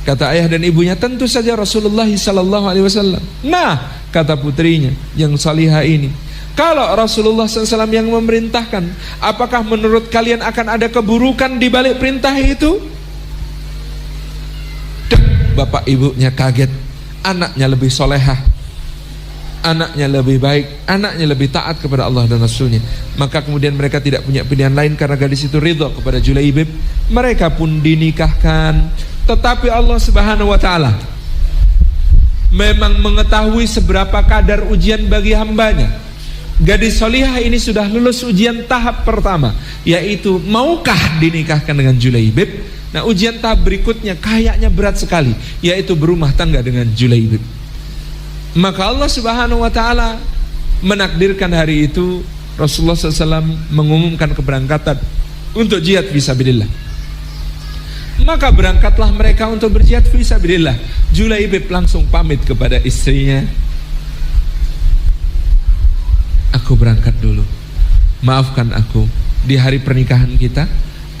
Kata ayah dan ibunya, tentu saja Rasulullah SAW. Nah, kata putrinya yang salihah ini, kalau Rasulullah SAW yang memerintahkan, apakah menurut kalian akan ada keburukan di balik perintah itu? Bapak ibunya kaget. Anaknya lebih solehah, anaknya lebih baik, anaknya lebih taat kepada Allah dan Rasulnya. Maka kemudian mereka tidak punya pilihan lain, karena gadis itu ridho kepada Julaibib. Mereka pun dinikahkan. Tetapi Allah Subhanahu wa ta'ala memang mengetahui seberapa kadar ujian bagi hambanya. Gadis solihah ini sudah lulus ujian tahap pertama, yaitu maukah dinikahkan dengan Julaibib. Nah, ujian tahap berikutnya kayaknya berat sekali, yaitu berumah tangga dengan Julaibib. Maka Allah Subhanahu wa ta'ala menakdirkan hari itu Rasulullah SAW mengumumkan keberangkatan untuk jihad fisabilillah. Maka berangkatlah mereka untuk berjihad fisabilillah. Julaibib langsung pamit kepada istrinya, aku berangkat dulu, maafkan aku, di hari pernikahan kita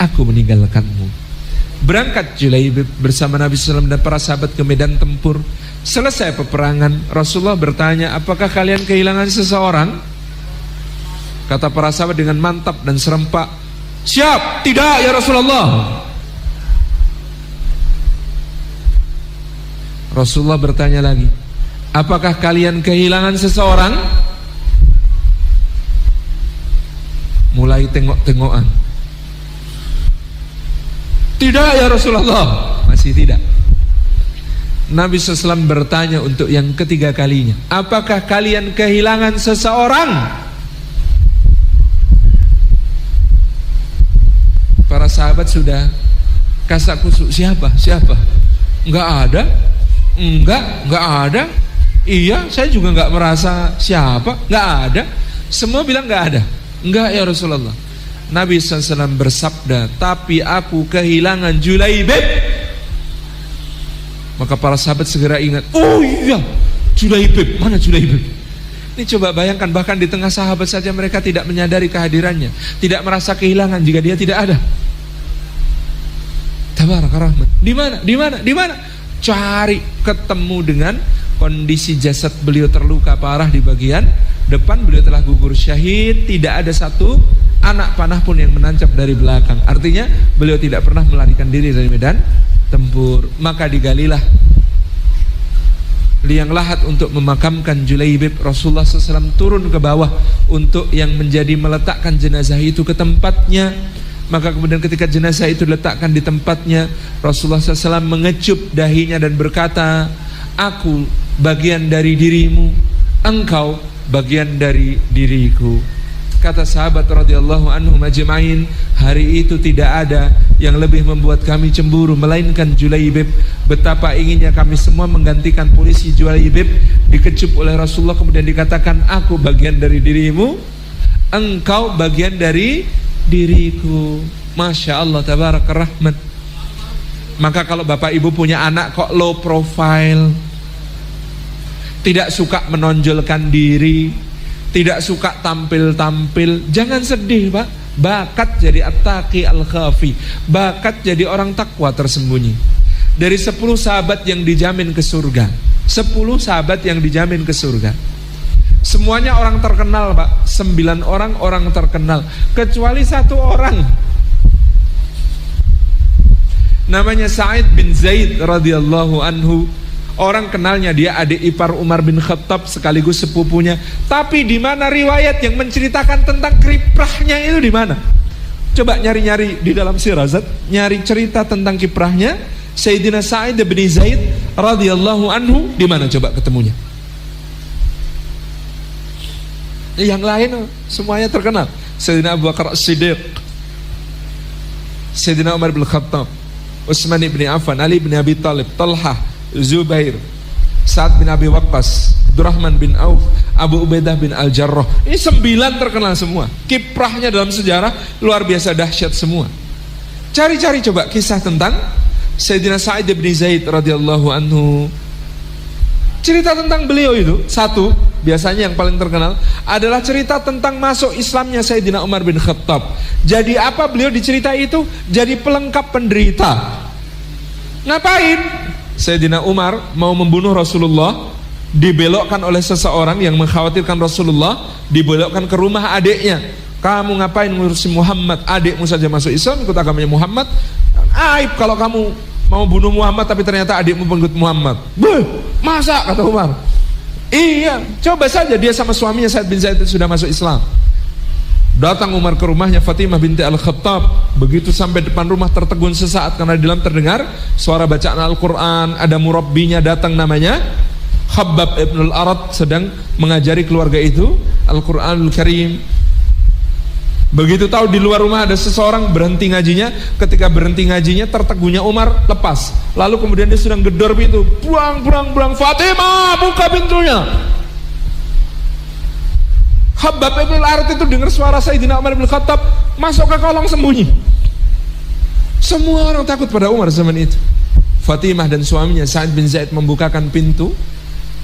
aku meninggalkanmu. Berangkat Julaibib bersama Nabi SAW dan para sahabat ke medan tempur. Selesai peperangan, Rasulullah bertanya, apakah kalian kehilangan seseorang? Kata para sahabat dengan mantap dan serempak, siap, tidak ya Rasulullah. Rasulullah bertanya lagi, apakah kalian kehilangan seseorang? Mulai tengok-tengokan. Tidak ya Rasulullah. Masih tidak. Nabi SAW bertanya untuk yang ketiga kalinya, apakah kalian kehilangan seseorang? Para sahabat sudah kasak kusuk, siapa? Enggak ada. Enggak ada. Iya, saya juga enggak merasa siapa. Enggak ada. Semua bilang enggak ada. Enggak ya Rasulullah. Nabi SAW bersabda, tapi aku kehilangan Julaibib. Maka para sahabat segera ingat, oh iya, Julaibib, mana Julaibib? Ini coba bayangkan, bahkan di tengah sahabat saja mereka tidak menyadari kehadirannya, tidak merasa kehilangan jika dia tidak ada. Tabarakar Rahman. Di mana? Cari ketemu dengan kondisi jasad beliau terluka parah di bagian depan, beliau telah gugur syahid, tidak ada satu anak panah pun yang menancap dari belakang. Artinya beliau tidak pernah melarikan diri dari medan tempur. Maka digalilah liang lahat untuk memakamkan Julaibib. Rasulullah SAW turun ke bawah untuk yang menjadi meletakkan jenazah itu ke tempatnya. Maka kemudian ketika jenazah itu diletakkan di tempatnya, Rasulullah SAW mengecup dahinya dan berkata, aku bagian dari dirimu, engkau bagian dari diriku. Kata sahabat radhiyallahu anhum ajma'in, hari itu tidak ada yang lebih membuat kami cemburu melainkan Julaibib. Betapa inginnya kami semua menggantikan polisi Julaibib. Dikecup oleh Rasulullah, kemudian dikatakan, aku bagian dari dirimu, engkau bagian dari diriku. Masya Allah, tabarakar rahman. Maka kalau bapak ibu punya anak kok low profile, tidak suka menonjolkan diri, tidak suka tampil-tampil, jangan sedih pak. Bakat jadi at-taqi al-khafi, bakat jadi orang takwa tersembunyi. Dari 10 sahabat yang dijamin ke surga, 10 sahabat yang dijamin ke surga, semuanya orang terkenal pak. 9 orang terkenal, kecuali 1 orang, namanya Sa'id bin Zaid radhiyallahu anhu. Orang kenalnya, dia adik ipar Umar bin Khattab sekaligus sepupunya. Tapi di mana riwayat yang menceritakan tentang kiprahnya itu di mana? Coba nyari-nyari di dalam Sirazat, nyari cerita tentang kiprahnya Sayyidina Sa'id bin Zaid radhiyallahu anhu, di mana coba ketemunya? Yang lain semuanya terkenal. Sayyidina Abu Bakar As-Siddiq, Sayyidina Umar bin Khattab, Utsman bin Affan, Ali bin Abi Thalib, Talhah, Zubair, Sa'ad bin Abi Waqqas, Abdurrahman bin Auf, Abu Ubaidah bin Al-Jarrah. Ini 9 terkenal semua. Kiprahnya dalam sejarah luar biasa dahsyat semua. Cari-cari coba kisah tentang Sayyidina Sa'id bin Zaid radhiyallahu anhu. Cerita tentang beliau itu, satu, biasanya yang paling terkenal adalah cerita tentang masuk Islamnya Sayyidina Umar bin Khattab. Jadi apa beliau diceritai itu? Jadi pelengkap penderita. Ngapain? Sayyidina Umar mau membunuh Rasulullah, dibelokkan oleh seseorang yang mengkhawatirkan Rasulullah, dibelokkan ke rumah adiknya. Kamu ngapain ngurusin Muhammad? Adikmu saja masuk Islam, ikut agamanya Muhammad. Aib kalau kamu mau bunuh Muhammad tapi ternyata adikmu pengikut Muhammad. Beuh, masa? Kata Umar. Iya, coba saja dia sama suaminya Sa'id bin Zaid sudah masuk Islam. Datang Umar ke rumahnya Fatimah binti Al-Khattab. Begitu sampai depan rumah tertegun sesaat karena di dalam terdengar suara bacaan Al-Quran. Ada murabbinya datang, namanya Khabbab ibn al-Arad, sedang mengajari keluarga itu Al-Quranul Karim. Begitu tahu di luar rumah ada seseorang, berhenti ngajinya. Ketika berhenti ngajinya, tertegunnya Umar lepas. Lalu kemudian dia sedang gedor pintu, buang, Fatimah buka pintunya. Khabbab ibn al-Arad itu dengar suara Sayyidina Umar bin Khattab, masuk ke kolong sembunyi. Semua orang takut pada Umar zaman itu. Fatimah dan suaminya Sa'id bin Zaid membukakan pintu.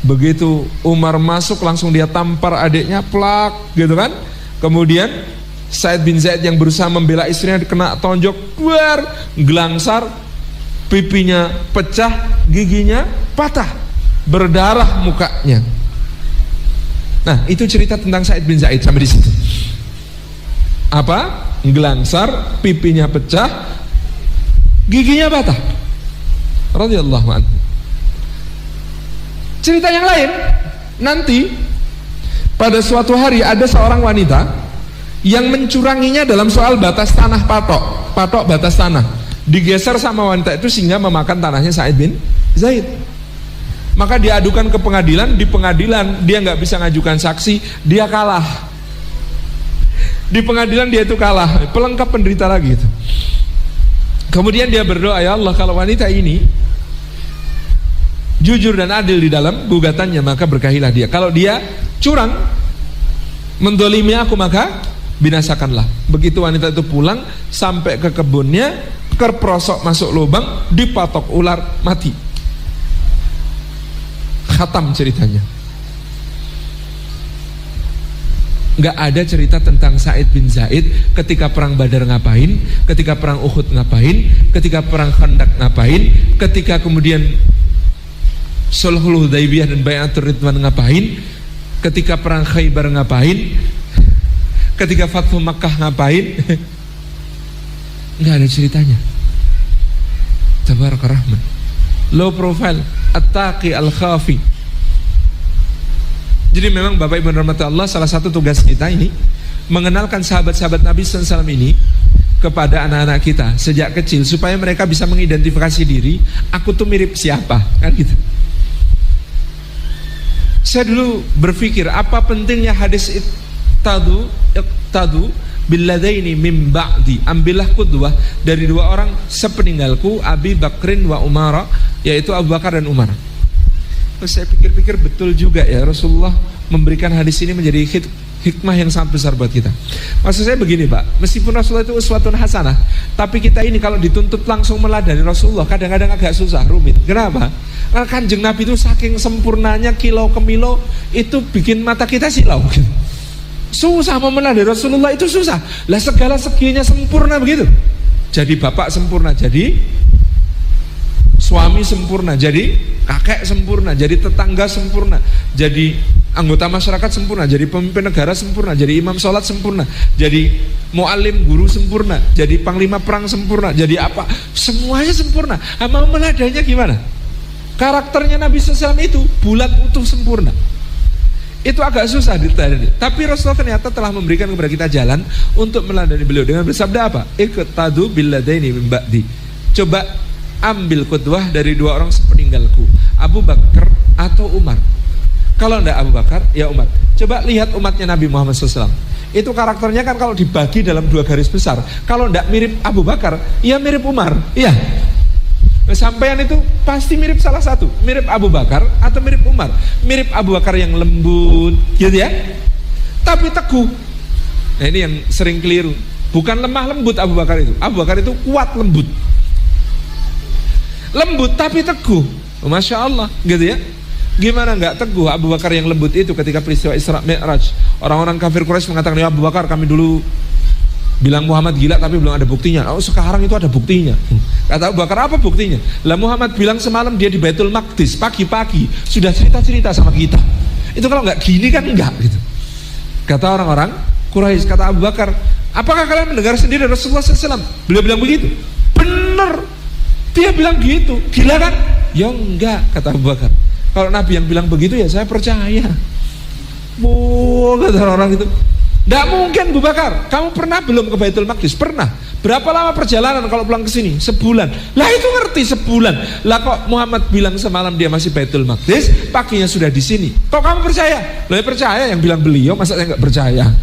Begitu Umar masuk, langsung dia tampar adiknya, plak gitu kan. Kemudian Sa'id bin Zaid yang berusaha membela istrinya kena tonjok, buar, gelangsar, pipinya pecah, giginya patah, berdarah mukanya. Nah, itu cerita tentang Sa'id bin Zaid sampai di situ. Apa? Gelangsar, pipinya pecah, giginya patah. Radhiyallahu anhu. Cerita yang lain, nanti pada suatu hari ada seorang wanita yang mencuranginya dalam soal batas tanah patok batas tanah. Digeser sama wanita itu sehingga memakan tanahnya Sa'id bin Zaid. Maka diadukan ke pengadilan. Di pengadilan dia nggak bisa ngajukan saksi, dia kalah. Di pengadilan dia itu kalah, pelengkap penderita lagi itu. Kemudian dia berdoa, ya Allah, kalau wanita ini jujur dan adil di dalam gugatannya, maka berkahilah dia. Kalau dia curang, mendolimi aku, maka binasakanlah. Begitu wanita itu pulang, sampai ke kebunnya, kerprosok masuk lubang, dipatok ular, mati. Khatam ceritanya. Nggak ada cerita tentang Sa'id bin Zaid ketika perang Badar ngapain, ketika perang Uhud ngapain, ketika perang Khandaq ngapain, ketika kemudian Sulhul Hudaibiyah dan Bai'atur Ridwan ngapain? Ketika perang Khaybar ngapain? Ketika Fathu Makkah ngapain? Nggak ada ceritanya. Tabaraka Rahman, low profile, at-taqi al-khafi. Jadi memang Bapak Ibu rahmati Allah, salah satu tugas kita ini mengenalkan sahabat-sahabat Nabi SAW ini kepada anak-anak kita sejak kecil supaya mereka bisa mengidentifikasi diri, aku tuh mirip siapa, kan gitu. Saya dulu berpikir apa pentingnya hadis iqtadu billadaini min ba'di, ambillah qudwah dari dua orang sepeninggalku, Abi Bakrin wa Umar, yaitu Abu Bakar dan Umar. Terus saya pikir-pikir betul juga ya, Rasulullah memberikan hadis ini menjadi hikmah yang sangat besar buat kita. Maksud saya begini Pak, meskipun Rasulullah itu uswatun hasanah, tapi kita ini kalau dituntut langsung meladani Rasulullah kadang-kadang agak susah, rumit. Kenapa? Karena Kanjeng Nabi itu saking sempurnanya, kilau ke milo, itu bikin mata kita silau gitu. Susah mau meladani Rasulullah, itu susah. Lah segala seginya sempurna begitu. Jadi bapak sempurna, jadi suami sempurna, jadi kakek sempurna, jadi tetangga sempurna, jadi anggota masyarakat sempurna, jadi pemimpin negara sempurna, jadi imam sholat sempurna, jadi mu'alim guru sempurna, jadi panglima perang sempurna, jadi apa? Semuanya sempurna. Mau meladainya gimana? Karakternya Nabi SAW itu bulat utuh sempurna. Itu agak susah diteladani. Tapi Rasulullah ternyata telah memberikan kepada kita jalan untuk meladani beliau dengan bersabda apa? Iqtadu billadaini min ba'di. Coba ambil qudwah dari dua orang sepeninggalku, Abu Bakar atau Umar. Kalau enggak Abu Bakar, ya Umar. Coba lihat umatnya Nabi Muhammad SAW. Itu karakternya kan kalau dibagi dalam dua garis besar, kalau enggak mirip Abu Bakar, ya mirip Umar. Iya. Sampean itu pasti mirip salah satu, mirip Abu Bakar atau mirip Umar. Mirip Abu Bakar yang lembut, gitu ya, tapi teguh. Nah ini yang sering keliru. Bukan lemah lembut Abu Bakar itu. Abu Bakar itu kuat lembut. Lembut tapi teguh, Masya Allah, gitu ya. Gimana nggak teguh Abu Bakar yang lembut itu ketika peristiwa Isra Mi'raj? Orang-orang kafir Quraisy mengatakan, ya Abu Bakar, kami dulu bilang Muhammad gila tapi belum ada buktinya. Oh sekarang itu ada buktinya. Kata Abu Bakar, apa buktinya? Lah Muhammad bilang semalam dia di Baitul Maqdis pagi-pagi sudah cerita-cerita sama kita. Itu kalau nggak gini kan enggak gitu. Kata orang-orang Quraisy, kata Abu Bakar, apakah kalian mendengar sendiri Rasulullah SAW? Beliau bilang begitu. Bener, dia bilang gitu. Gila kan? Ya enggak, kata Abu Bakar. Kalau Nabi yang bilang begitu ya saya percaya. Kata orang itu. Nggak mungkin Abu Bakar, kamu pernah belum ke Baitul Maqdis? Pernah. Berapa lama perjalanan kalau pulang ke sini? Sebulan. Lah itu ngerti sebulan. Lah kok Muhammad bilang semalam dia masih Baitul Maqdis, paginya sudah di sini. Kok kamu percaya? Lah ya percaya, yang bilang beliau, masa saya nggak percaya?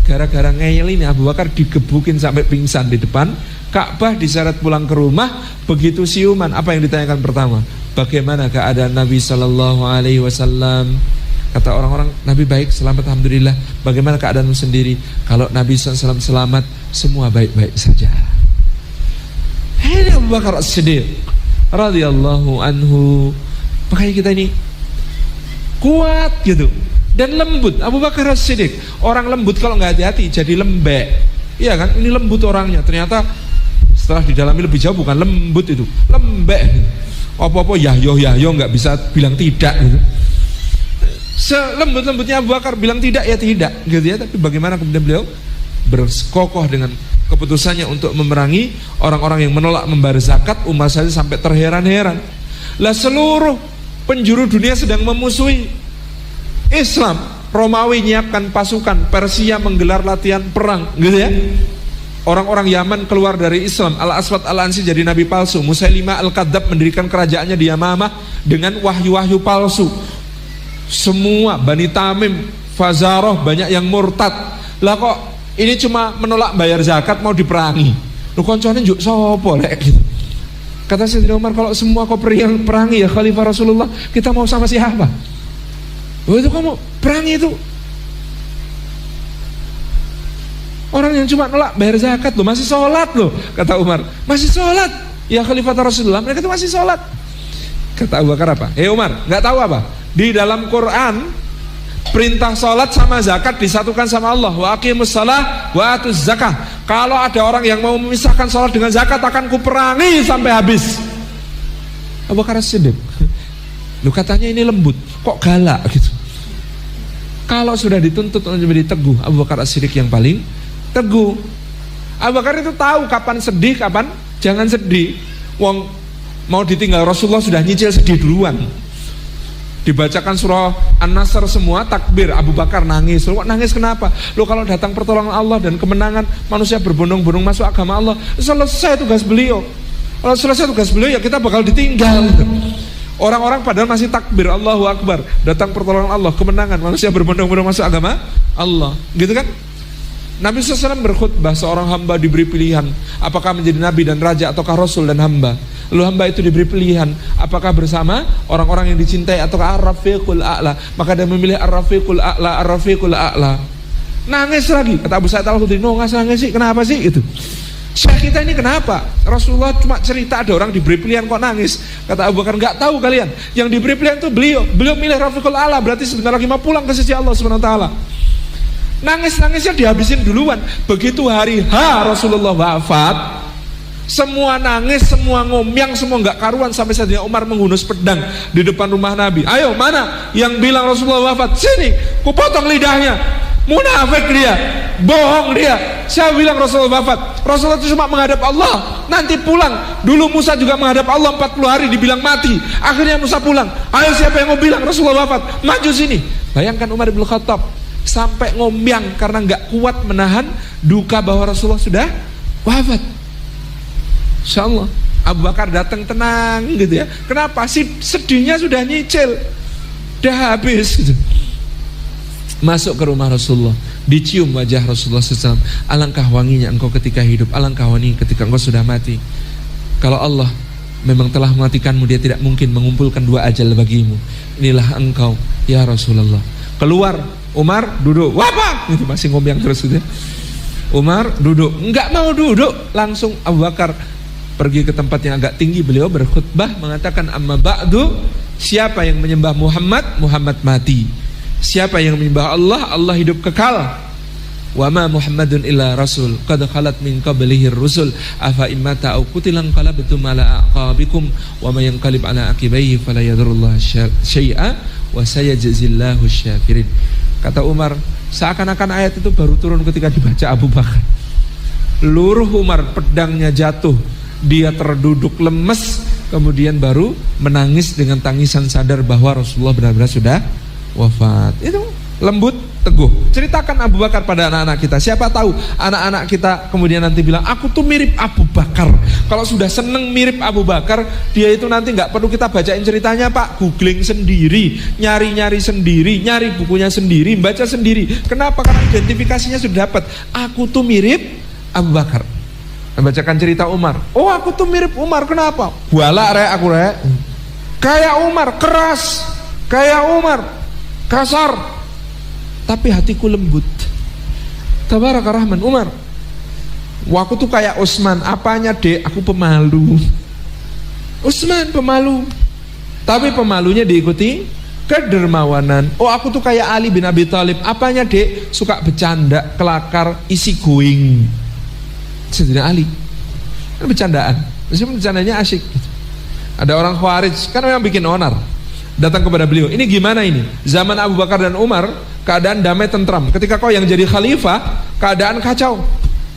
Gara-gara ngeyel ini Abu Bakar digebukin sampai pingsan di depan Ka'bah, diseret pulang ke rumah. Begitu siuman, apa yang ditanyakan pertama? Bagaimana keadaan Nabi Sallallahu Alaihi Wasallam? Kata orang-orang, Nabi baik, selamat, alhamdulillah. Bagaimana keadaanmu sendiri? Kalau Nabi SAW selamat, semua baik-baik saja. Ini Abu Bakar As-Siddiq radhiyallahu anhu. Makanya kita ini kuat gitu dan lembut. Abu Bakar As-Siddiq, orang lembut kalau nggak hati-hati jadi lembek. Iya kan? Ini lembut orangnya. Ternyata setelah didalami lebih jauh, bukan lembut itu, lembek. Apa-apa yahyo nggak bisa bilang tidak gitu. Selembut-lembutnya Abu Bakar bilang tidak ya tidak gitu ya. Tapi bagaimana kemudian beliau berkokoh dengan keputusannya untuk memerangi orang-orang yang menolak membayar zakat. Umat saja sampai terheran-heran. Lah seluruh penjuru dunia sedang memusuhi Islam. Romawi nyiapkan pasukan, Persia menggelar latihan perang gitu ya. Orang-orang Yaman keluar dari Islam. Al-Aswad Al-Ansi jadi nabi palsu. Musailimah Al-Kadzab mendirikan kerajaannya di Yamamah dengan wahyu-wahyu palsu. Semua Bani Tamim, Fazaroh, banyak yang murtad. Lah kok ini cuma menolak bayar zakat mau diperangi. Lu koncone njuk sapa lek gitu. Kata Sayyidina Umar, kalau semua kau perangi ya Khalifah Rasulullah, kita mau sama siapa? Oh itu kamu perangi itu orang yang cuma nolak bayar zakat loh, masih sholat loh. Kata Umar, masih sholat ya Khalifah Rasulullah, mereka itu masih sholat. Kata Abu Bakar apa? Umar, nggak tahu apa? Di dalam Quran perintah sholat sama zakat disatukan sama Allah. Wa aqimus shalah wa atuz zakah. Kalau ada orang yang mau memisahkan sholat dengan zakat, akan kuperangi sampai habis. Abu Bakar As-Siddiq Lu katanya ini lembut, kok galak gitu. Kalau sudah dituntut untuk menjadi teguh, Abu Bakar As-Siddiq yang paling teguh. Abu Bakar itu tahu kapan sedih, kapan jangan sedih. Wong mau ditinggal Rasulullah sudah nyicil sedih duluan. Dibacakan surah An-Nasr semua takbir, Abu Bakar nangis. Lo nangis kenapa? Lo kalau datang pertolongan Allah dan kemenangan, manusia berbondong-bondong masuk agama Allah, selesai tugas beliau. Kalau selesai tugas beliau ya kita bakal ditinggal. Orang-orang padahal masih takbir, Allahu Akbar, datang pertolongan Allah, kemenangan, manusia berbondong-bondong masuk agama Allah. Gitu kan? Nabi SAW berkhutbah, seorang hamba diberi pilihan, apakah menjadi nabi dan raja ataukah rasul dan hamba. Lalu hamba itu diberi pilihan, apakah bersama orang-orang yang dicintai ataukah ar-rafiqul a'la. Maka dia memilih ar-rafiqul a'la, ar-rafiqul a'la. Nangis lagi, kata Abu Sa'id Al-Khudri, no nangis sih, kenapa sih itu? Syekh kita ini kenapa? Rasulullah cuma cerita ada orang diberi pilihan kok nangis. Kata Abu Bakar, enggak tahu kalian, yang diberi pilihan itu beliau milih rafiqul a'la, berarti sebentar lagi mau pulang ke sisi Allah Subhanahu wa taala. Nangis-nangisnya dihabisin duluan. Begitu hari Rasulullah wafat, semua nangis, semua ngomyang, semua nggak karuan, sampai Sayyidina Umar menghunus pedang di depan rumah Nabi. Ayo, mana yang bilang Rasulullah wafat? Sini, kupotong lidahnya. Munafik dia, bohong dia. Saya bilang Rasulullah wafat. Rasulullah itu cuma menghadap Allah, nanti pulang. Dulu Musa juga menghadap Allah 40 hari, dibilang mati. Akhirnya Musa pulang. Ayo, siapa yang mau bilang Rasulullah wafat? Maju sini. Bayangkan Umar bin Khattab sampai ngomyang karena nggak kuat menahan duka bahwa Rasulullah sudah wafat. Insyaallah Abu Bakar datang tenang gitu ya. Kenapa sih? Sedihnya sudah nyicil, udah habis gitu. Masuk ke rumah Rasulullah, dicium wajah Rasulullah SAW. Alangkah wanginya engkau ketika hidup, alangkah wanginya ketika engkau sudah mati. Kalau Allah memang telah mematikanmu, dia tidak mungkin mengumpulkan dua ajal bagimu. Inilah engkau ya Rasulullah. Keluar, Umar duduk, wapa, itu masih ngomong terus gitu. Umar duduk, enggak mau duduk, langsung Abu Bakar pergi ke tempat yang agak tinggi. Beliau berkhutbah mengatakan, amma ba'du, siapa yang menyembah Muhammad, Muhammad mati. Siapa yang menyembah Allah, Allah hidup kekal. Wa ma Muhammadun illa rasul qad khalat min qablihi rusul afa immata au qutilan qalabtum ala aqabikum wa may yanqalib ala aqibaihi fala yadurullah syai'a wa sayajzillahu syakirin. Kata Umar, seakan-akan ayat itu baru turun ketika dibaca Abu Bakar. Luruh Umar, pedangnya jatuh, dia terduduk lemes, kemudian baru menangis dengan tangisan sadar bahwa Rasulullah benar-benar sudah wafat. Itu lembut, teguh. Ceritakan Abu Bakar pada anak-anak kita. Siapa tahu anak-anak kita kemudian nanti bilang, aku tuh mirip Abu Bakar. Kalau sudah seneng mirip Abu Bakar, dia itu nanti nggak perlu kita bacain ceritanya, Pak. Googling sendiri, nyari-nyari sendiri, nyari bukunya sendiri, baca sendiri. Kenapa? Karena identifikasinya sudah dapat. Aku tuh mirip Abu Bakar. Membacakan cerita Umar. Oh, aku tuh mirip Umar. Kenapa? Buala rek aku rek. Kayak Umar, keras. Kayak Umar, kasar, tapi hatiku lembut. Tabaraka Rahman. Umar, aku tuh kayak Utsman. Apanya dek? Aku pemalu. Utsman pemalu, tapi pemalunya diikuti kedermawanan. Oh, aku tuh kayak Ali bin Abi Thalib. Apanya dek? Suka bercanda, kelakar, isi going. Sayyidina Ali kan bercandaan, meskipun bercandanya asyik. Ada orang Khawarij kan memang bikin onar, datang kepada beliau, ini gimana ini? Zaman Abu Bakar dan Umar keadaan damai tentram, ketika kau yang jadi khalifah keadaan kacau.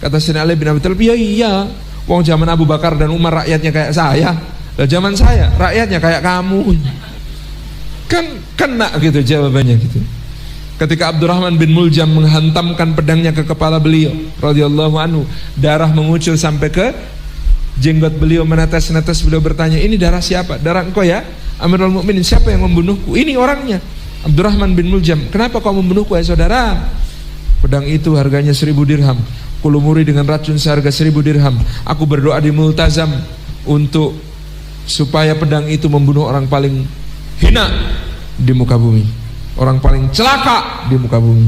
Kata Sayyidina Ali bin Abi Thalib, iya, wong zaman Abu Bakar dan Umar rakyatnya kayak saya, dan zaman saya rakyatnya kayak kamu. Kan kena gitu jawabannya gitu. Ketika Abdurrahman bin Muljam menghantamkan pedangnya ke kepala beliau radhiyallahu anhu, darah mengucur sampai ke jenggot beliau, menetes-netes. Beliau bertanya, ini darah siapa? Darah engkau ya Amirul Mukminin. Siapa yang membunuhku? Ini orangnya, Abdurrahman bin Muljam. Kenapa kau membunuhku ya saudara? Pedang itu harganya 1000 dirham. Kulumuri dengan racun seharga 1000 dirham. Aku berdoa di multazam untuk supaya pedang itu membunuh orang paling hina di muka bumi, orang paling celaka di muka bumi.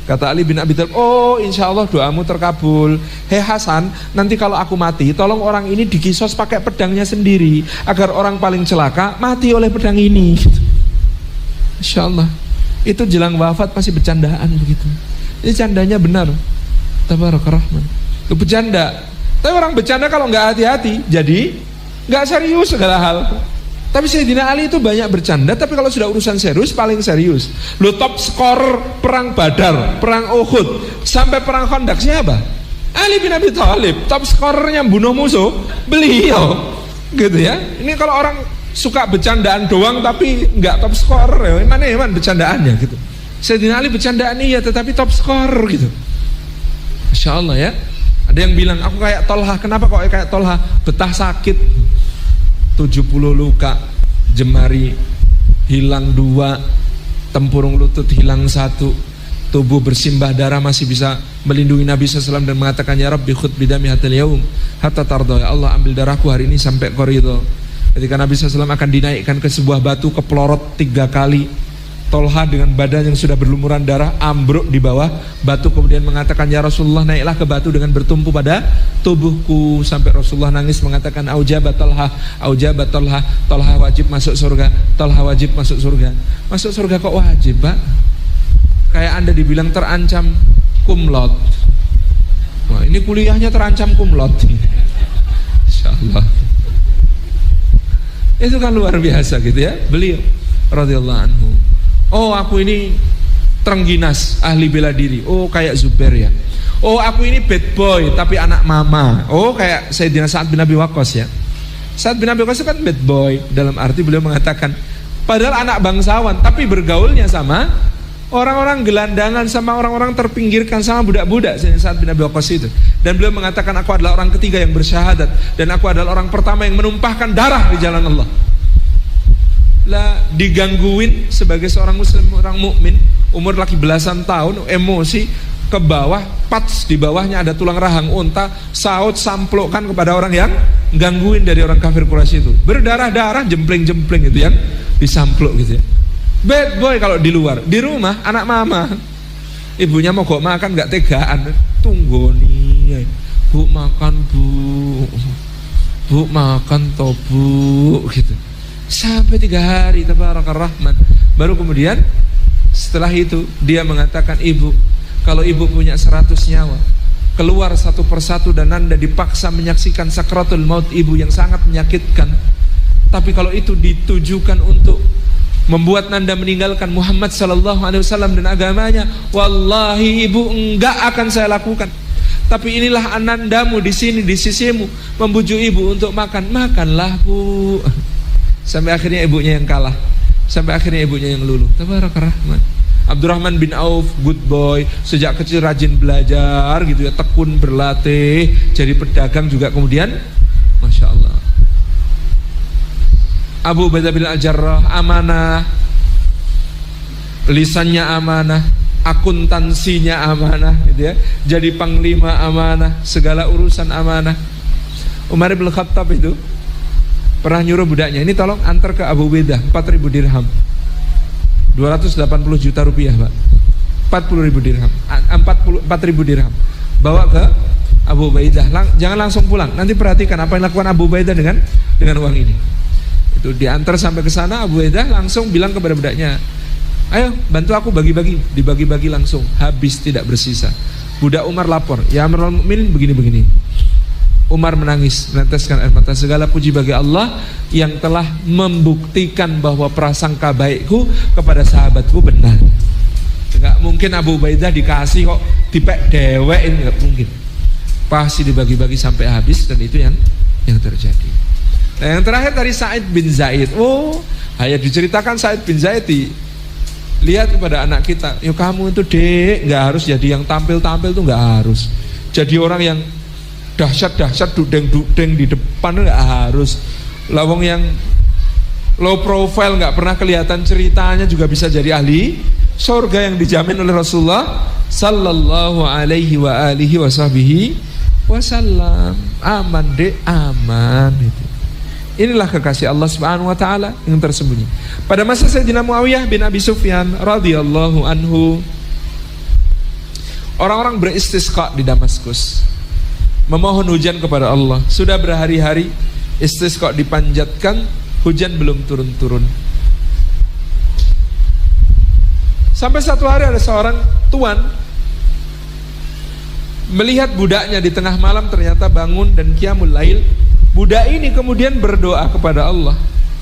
Kata Ali bin Abi Thalib, oh insya Allah doamu terkabul. Hei Hasan, nanti kalau aku mati, tolong orang ini dikisos pakai pedangnya sendiri, agar orang paling celaka mati oleh pedang ini. Insya Allah. Itu jelang wafat masih bercandaan begitu. Ini candanya benar. Tabaraka Rahman. Itu bercanda. Tapi orang bercanda kalau nggak hati-hati, jadi nggak serius segala hal. Tapi Sayyidina Ali itu banyak bercanda, tapi kalau sudah urusan serius, paling serius. Lo top skor perang Badar, perang Uhud, sampai perang Khandaq siapa? Ali bin Abi Thalib. Top skornya bunuh musuh, beliau. Gitu ya. Ini kalau orang suka bercandaan doang tapi nggak top skor, ya mana bercandaannya gitu. Sayyidina Ali bercandaan iya, tetapi top skor gitu. Masya Allah ya. Ada yang bilang aku kayak Tolha. Kenapa kok kayak Tolha? Betah sakit, 70 luka, jemari hilang 2, tempurung lutut hilang 1, tubuh bersimbah darah masih bisa melindungi Nabi SAW dan mengatakan ya Rabbi khud bidami hatal yaum hatta tardo, ya Allah ambil darahku hari ini sampai kau ridho. Ketika Nabi SAW akan dinaikkan ke sebuah batu, kepelorot 3 kali, Tolha dengan badan yang sudah berlumuran darah ambruk di bawah batu, kemudian mengatakan ya Rasulullah naiklah ke batu dengan bertumpu pada tubuhku, sampai Rasulullah nangis mengatakan aujabat Tolha, aujabat Tolha, Tolha wajib masuk surga, Tolha wajib masuk surga. Masuk surga kok wajib Pak? Kayak Anda dibilang terancam kumlot. Wah, ini kuliahnya terancam kumlot. Insyaallah. Itu kan luar biasa gitu ya beliau radhiyallahu anhu. Oh aku ini terengginas, ahli bela diri. Oh kayak Zubair ya. Oh aku ini bad boy tapi anak mama. Oh kayak Sayyidina Sa'ad bin Abi Waqqas ya. Sa'ad bin Abi Waqqas kan bad boy, dalam arti beliau mengatakan padahal anak bangsawan tapi bergaulnya sama orang-orang gelandangan, sama orang-orang terpinggirkan, sama budak-budak Sa'ad bin Abi Waqqas itu. Dan beliau mengatakan aku adalah orang ketiga yang bersyahadat, dan aku adalah orang pertama yang menumpahkan darah di jalan Allah. Lah digangguin sebagai seorang muslim, orang mukmin, umur lagi belasan tahun, emosi ke bawah, pats di bawahnya ada tulang rahang unta, saut samplokkan kepada orang yang gangguin dari orang kafir Quraisy itu, berdarah-darah, jempling-jempling gitu yang disamplok gitu ya. Bad boy kalau di luar, di rumah anak mama, ibunya mau kok makan nggak tegaan, tunggu nih, bu makan bu makan toh bu gitu. Sampai 3 hari Tabarakar Rahman. Baru kemudian setelah itu dia mengatakan ibu, kalau ibu punya 100 nyawa, keluar satu persatu dan Anda dipaksa menyaksikan sakratul maut ibu yang sangat menyakitkan, tapi kalau itu ditujukan untuk membuat Nanda meninggalkan Muhammad sallallahu alaihi wasallam dan agamanya, wallahi ibu enggak akan saya lakukan. Tapi inilah anandamu di sini di sisimu, membujuk ibu untuk makan, makanlah bu. Sampai akhirnya ibunya yang kalah, sampai akhirnya ibunya yang luluh. Tabarakar Rahman. Abdurrahman bin Auf, good boy, sejak kecil rajin belajar gitu ya, tekun berlatih, jadi pedagang juga kemudian, masya Allah. Abu Ubaidah bin Al-Jarrah, amanah, lisannya amanah, akuntansinya amanah gitu ya, jadi panglima amanah, segala urusan amanah. Umar bin Khattab itu pernah nyuruh budaknya, ini tolong antar ke Abu Ubaidah 4.000 dirham, 280 juta rupiah Pak, 40.000 dirham, 4.000 dirham, bawa ke Abu Ubaidah. Jangan langsung pulang, nanti perhatikan apa yang lakukan Abu Ubaidah dengan uang ini. Itu diantar sampai ke sana, Abu Ubaidah langsung bilang kepada budaknya, ayo bantu aku bagi-bagi, dibagi-bagi langsung, habis tidak bersisa. Budak Umar lapor, ya Amirul Mukminin begini-begini. Umar menangis, meneteskan air mata. Segala puji bagi Allah yang telah membuktikan bahwa prasangka baikku kepada sahabatku benar. Enggak mungkin Abu Ubaidah dikasih kok dipek dewek, ini enggak mungkin. Pasti dibagi-bagi sampai habis, dan itu yang terjadi. Nah, yang terakhir dari Sa'id bin Zaid. Oh, hanya diceritakan Sa'id bin Zaid lihat kepada anak kita, yuk kamu itu dek, nggak harus jadi yang tampil-tampil tuh, nggak harus jadi orang yang dahsyat-dahsyat dudeng-dudeng di depan, nggak harus. Lawang yang low profile, nggak pernah kelihatan ceritanya juga bisa jadi ahli surga yang dijamin oleh Rasulullah sallallahu alaihi wa alihi wasallam. Aman dek, aman itu. Inilah kekasih Allah Subhanahu wa taala yang tersembunyi. Pada masa Sayyidina Muawiyah bin Abi Sufyan radhiyallahu anhu, orang-orang beristisqa di Damaskus, memohon hujan kepada Allah. Sudah berhari-hari istisqa dipanjatkan, hujan belum turun-turun. Sampai satu hari ada seorang tuan melihat budaknya di tengah malam ternyata bangun dan qiyamul lail. Budak ini kemudian berdoa kepada Allah,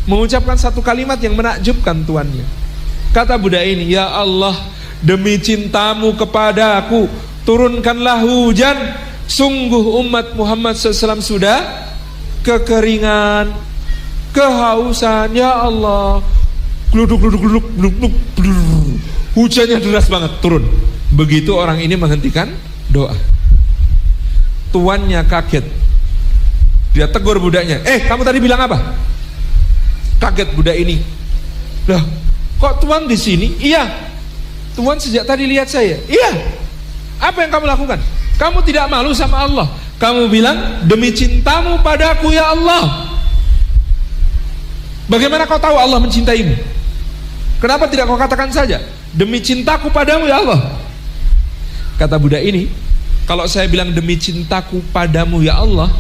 mengucapkan satu kalimat yang menakjubkan tuannya. Kata budak ini, "Ya Allah, demi cintamu kepada aku, turunkanlah hujan. Sungguh umat Muhammad SAW sudah kekeringan, kehausan. Ya Allah." Gluduk, gluduk, gluduk, gluduk, gluduk. Hujannya deras banget turun. Begitu orang ini menghentikan doa, tuannya kaget. Dia tegur budaknya, kamu tadi bilang apa? Kaget budak ini. Loh, kok tuan di sini? Iya, tuan sejak tadi lihat saya. Iya. Apa yang kamu lakukan? Kamu tidak malu sama Allah? Kamu bilang, demi cintamu padaku ya Allah. Bagaimana kau tahu Allah mencintaimu? Kenapa tidak kau katakan saja, demi cintaku padamu ya Allah? Kata budak ini, kalau saya bilang demi cintaku padamu ya Allah,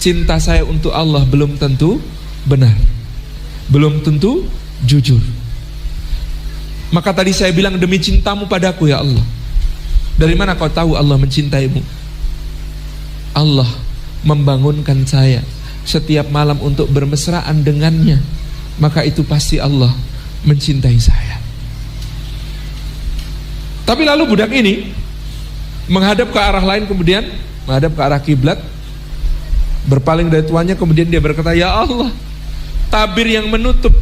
cinta saya untuk Allah belum tentu benar, belum tentu jujur. Maka tadi saya bilang demi cintamu padaku ya Allah. Dari mana kau tahu Allah mencintaimu? Allah membangunkan saya setiap malam untuk bermesraan dengannya, maka itu pasti Allah mencintai saya. Tapi lalu budak ini menghadap ke arah lain, kemudian menghadap ke arah kiblat, berpaling dari tuannya, kemudian dia berkata, "Ya Allah, tabir yang menutup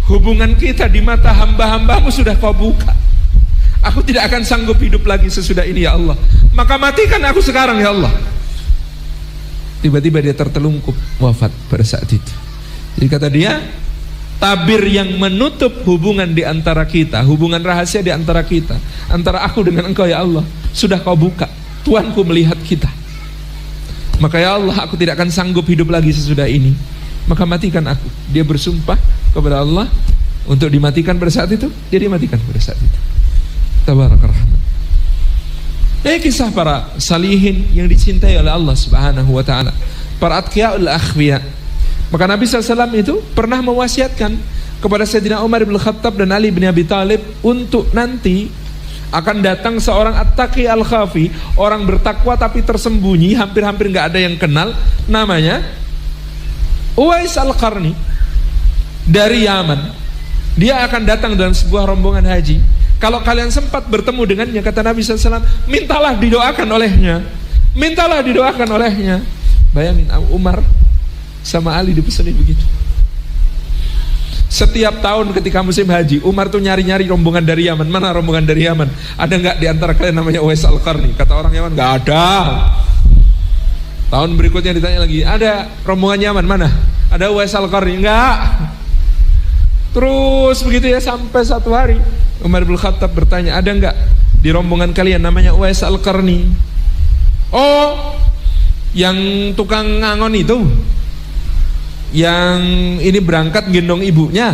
hubungan kita di mata hamba-hambamu sudah kau buka. Aku tidak akan sanggup hidup lagi sesudah ini ya Allah. Maka matikan aku sekarang ya Allah." Tiba-tiba dia tertelungkup, wafat pada saat itu. Jadi kata dia, tabir yang menutup hubungan di antara kita, hubungan rahasia di antara kita, antara aku dengan engkau ya Allah, sudah kau buka. Tuanku melihat kita. Maka ya Allah, aku tidak akan sanggup hidup lagi sesudah ini. Maka matikan aku. Dia bersumpah kepada Allah untuk dimatikan pada saat itu. Dia dimatikan pada saat itu. Tabarakar Rahman. Ini kisah para salihin yang dicintai oleh Allah Subhanahu wa ta'ala, para atqiyaul akhwiya. Maka Nabi SAW itu pernah mewasiatkan kepada Sayyidina Umar bin Khattab dan Ali bin Abi Thalib untuk nanti akan datang seorang at-taqi al-khafi, orang bertakwa tapi tersembunyi, hampir-hampir gak ada yang kenal, namanya Uwais al-Qarni dari Yaman. Dia akan datang dalam sebuah rombongan haji. Kalau kalian sempat bertemu dengannya, kata Nabi SAW, mintalah didoakan olehnya, mintalah didoakan olehnya. Bayangin Umar sama Ali dipesani begitu. Setiap tahun ketika musim haji, Umar tuh nyari-nyari rombongan dari Yaman. Mana rombongan dari Yaman? Ada nggak di antara kalian namanya Uwais al-Qarni? Kata orang Yaman, nggak ada. Tahun berikutnya ditanya lagi, ada rombongan Yaman mana? Ada Uwais al-Qarni? Nggak. Terus begitu ya sampai satu hari Umar bin Khattab bertanya, ada nggak di rombongan kalian namanya Uwais al-Qarni? Oh, yang tukang ngangon itu, yang ini berangkat gendong ibunya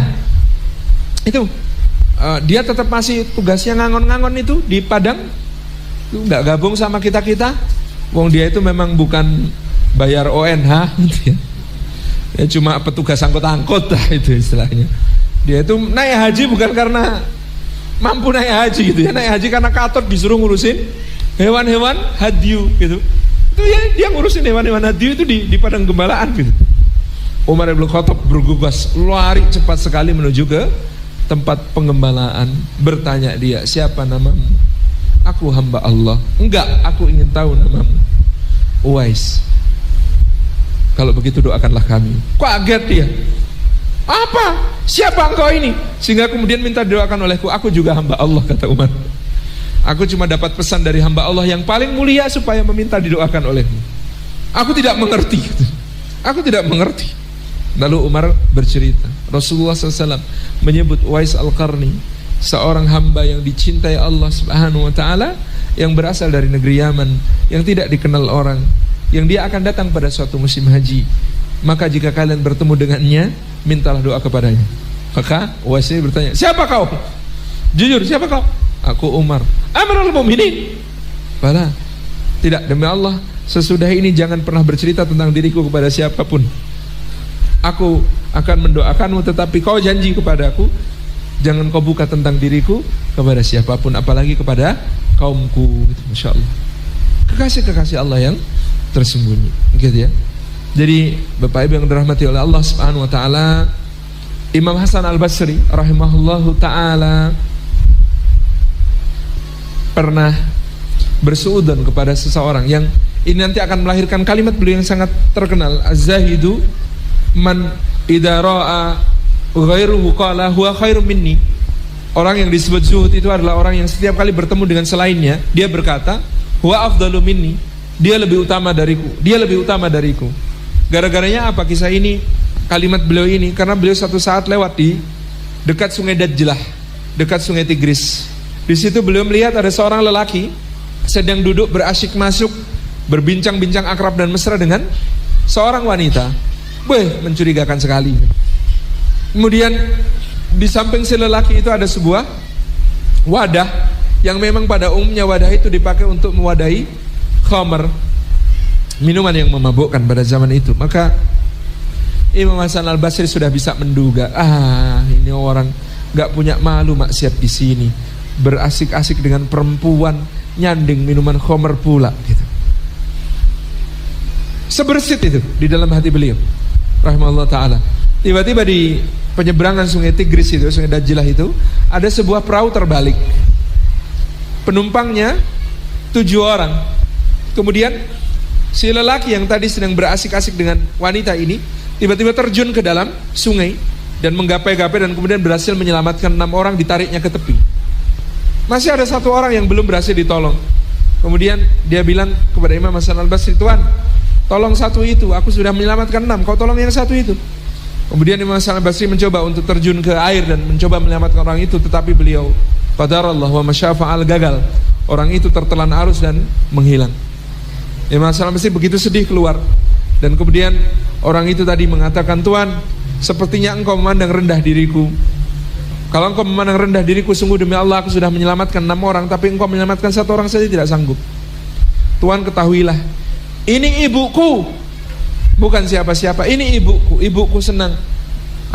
itu, dia tetap masih tugasnya ngangon-ngangon itu di Padang, itu nggak gabung sama kita-kita. Wong dia itu memang bukan bayar ONH gitu ya. Ya cuma petugas angkut-angkut lah itu istilahnya. Dia itu naik haji bukan karena mampu naik haji gitu ya, naik haji karena katot disuruh ngurusin hewan-hewan hadyu gitu. Itu ya dia ngurusin hewan-hewan hadyu itu di padang gembalaan gitu. Umar bin Khattab bergegas lari cepat sekali menuju ke tempat pengembalaan. Bertanya dia, siapa namamu? Aku hamba Allah. Enggak, aku ingin tahu namamu. Uwais. Kalau begitu doakanlah kami. Kaget dia. Apa? Siapa engkau ini? Sehingga kemudian minta doakan olehku. Aku juga hamba Allah, kata Umar. Aku cuma dapat pesan dari hamba Allah yang paling mulia supaya meminta didoakan olehmu. Aku tidak mengerti. Aku tidak mengerti. Lalu Umar bercerita, Rasulullah SAW menyebut Uwais al-Qarni, seorang hamba yang dicintai Allah Subhanahu wa ta'ala, yang berasal dari negeri Yaman, yang tidak dikenal orang, yang dia akan datang pada suatu musim haji. Maka jika kalian bertemu dengannya, mintalah doa kepadanya. Maka Uwais ini bertanya, siapa kau? Jujur, siapa kau? Aku Umar. Amirul Mukminin. Bala. Tidak, demi Allah, sesudah ini jangan pernah bercerita tentang diriku kepada siapapun. Aku akan mendoakanmu, tetapi kau janji kepadaku, jangan kau buka tentang diriku kepada siapapun, apalagi kepada kaumku. Masya Allah. Kekasih-kekasih Allah yang tersembunyi, gitu ya. Jadi Bapak Ibu yang dirahmati oleh Allah Subhanahu wa ta'ala, Imam Hasan Al-Basri rahimahullahu ta'ala pernah bersuudzon kepada seseorang yang ini nanti akan melahirkan kalimat beliau yang sangat terkenal, az-zahidu man idza ra'a ghairuhu qala huwa khairum minni. Orang yang disebut zuhud itu adalah orang yang setiap kali bertemu dengan selainnya dia berkata huwa afdalu minni, dia lebih utama dariku, dia lebih utama dariku. Gara-garanya apa kisah ini, kalimat beliau ini? Karena beliau satu saat lewat di dekat sungai Dajlah, dekat sungai Tigris. Di situ beliau melihat ada seorang lelaki sedang duduk berasyik masuk, berbincang-bincang akrab dan mesra dengan seorang wanita. Mencurigakan sekali. Kemudian di samping si lelaki itu ada sebuah wadah yang memang pada umumnya wadah itu dipakai untuk mewadahi khamr, minuman yang memabukkan pada zaman itu. Maka Imam Hasan Al-Basri sudah bisa menduga, ini orang gak punya malu maksiat di sini, berasik-asik dengan perempuan, nyanding minuman khamr pula gitu. Sebersit itu di dalam hati beliau rahimahullah ta'ala. Tiba-tiba di penyeberangan sungai Tigris itu, sungai Dajlah itu, ada sebuah perahu terbalik. Penumpangnya 7 orang. Kemudian si lelaki yang tadi sedang berasik-asik dengan wanita ini tiba-tiba terjun ke dalam sungai dan menggapai-gapai dan kemudian berhasil menyelamatkan 6 orang, ditariknya ke tepi. Masih ada 1 orang yang belum berhasil ditolong. Kemudian dia bilang kepada Imam Hasan Al-Basri, "Tuan, tolong 1 itu, aku sudah menyelamatkan 6, kau tolong yang 1 itu." Kemudian Imam Hasan Al-Basri mencoba untuk terjun ke air dan mencoba menyelamatkan orang itu, tetapi beliau qadarallah wa masyafa'al, gagal. Orang itu tertelan arus dan menghilang. Imam Hasan Al-Basri begitu sedih keluar. Dan kemudian orang itu tadi mengatakan, "Tuan, sepertinya engkau memandang rendah diriku. Kalau engkau memandang rendah diriku, sungguh demi Allah aku sudah menyelamatkan 6 orang, tapi engkau menyelamatkan 1 orang saja tidak sanggup. Tuan, ketahuilah, ini ibuku, bukan siapa-siapa. Ini ibuku. Ibuku senang.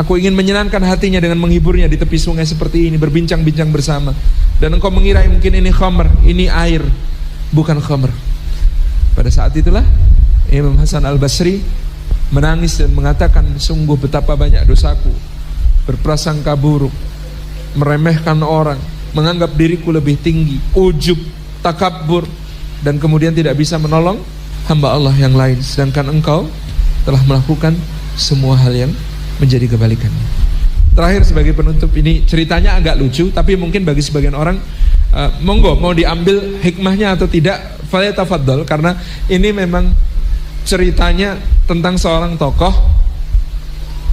Aku ingin menyenangkan hatinya dengan menghiburnya di tepi sungai seperti ini, berbincang-bincang bersama. Dan engkau mengira mungkin ini khamr, ini air, bukan khamr." Pada saat itulah Imam Hasan Al-Basri menangis dan mengatakan, "Sungguh betapa banyak dosaku, berprasangka buruk, meremehkan orang, menganggap diriku lebih tinggi, ujub, takabur, dan kemudian tidak bisa menolong hamba Allah yang lain, sedangkan engkau telah melakukan semua hal yang menjadi kebalikan." Terakhir sebagai penutup, ini ceritanya agak lucu, tapi mungkin bagi sebagian orang monggo mau diambil hikmahnya atau tidak, falyatafaddal, karena ini memang ceritanya tentang seorang tokoh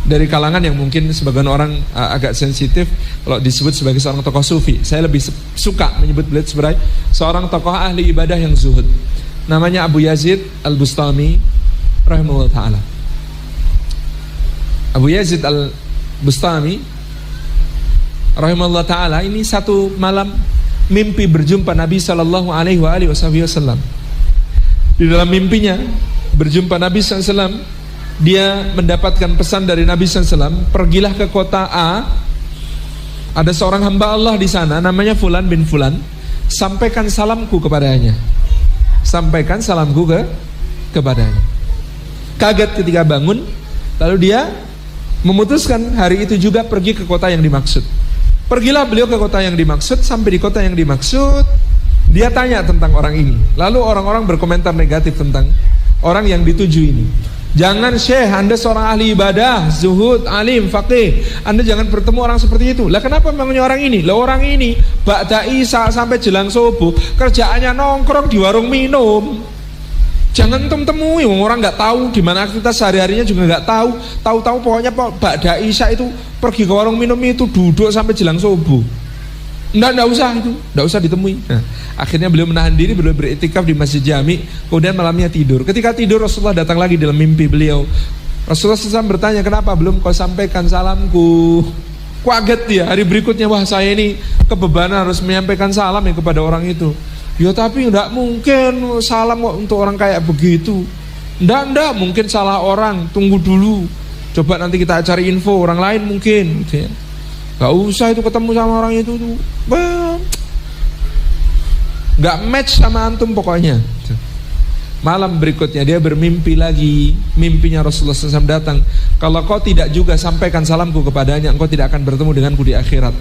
dari kalangan yang mungkin sebagian orang agak sensitif kalau disebut sebagai seorang tokoh sufi. Saya lebih suka menyebut beliau sebagai seorang tokoh ahli ibadah yang zuhud. Namanya Abu Yazid Al-Bustami rahimahullah ta'ala. Abu Yazid Al-Bustami rahimahullah ta'ala ini satu malam mimpi berjumpa Nabi sallallahu alaihi wasallam. Di dalam mimpinya berjumpa Nabi sallallahu alaihi wasallam, dia mendapatkan pesan dari Nabi sallallahu alaihi wasallam, "Pergilah ke kota A, ada seorang hamba Allah di sana namanya Fulan bin Fulan, sampaikan salamku kepadanya." Sampaikan salamku kepadanya. Kaget ketika bangun, lalu dia memutuskan hari itu juga pergi ke kota yang dimaksud. Pergilah beliau ke kota yang dimaksud. Sampai di kota yang dimaksud, dia tanya tentang orang ini. Lalu orang-orang berkomentar negatif tentang orang yang dituju ini. "Jangan Syekh, Anda seorang ahli ibadah, zuhud, alim, faqih, Anda jangan bertemu orang seperti itu." Lah kenapa memangnya orang ini? Lah orang ini ba'da isya sampai jelang subuh kerjaannya nongkrong di warung minum. Jangan temui, orang nggak tahu di mana aktivitas sehari-harinya juga nggak tahu. Tahu-tahu pokoknya ba'da isya itu pergi ke warung minum itu, duduk sampai jelang subuh. Nggak usah itu, nggak usah ditemui. Nah, akhirnya beliau menahan diri, beliau beriktikaf di Masjid Jami. Kemudian malamnya tidur. Ketika tidur Rasulullah datang lagi dalam mimpi beliau. Rasulullah SAW bertanya, "Kenapa belum kau sampaikan salamku?" Kaget dia. Hari berikutnya, wah saya ini kebebanan harus menyampaikan salam ya kepada orang itu. Ya tapi enggak mungkin salam untuk orang kayak begitu. Enggak mungkin salah orang, tunggu dulu. Coba nanti kita cari info orang lain mungkin gitu ya. Gak usah itu ketemu sama orang itu tuh. Gak match sama antum pokoknya. Malam berikutnya dia bermimpi lagi. Mimpinya Rasulullah SAW datang. Kalau kau tidak juga sampaikan salamku kepadanya, engkau tidak akan bertemu denganku di akhirat.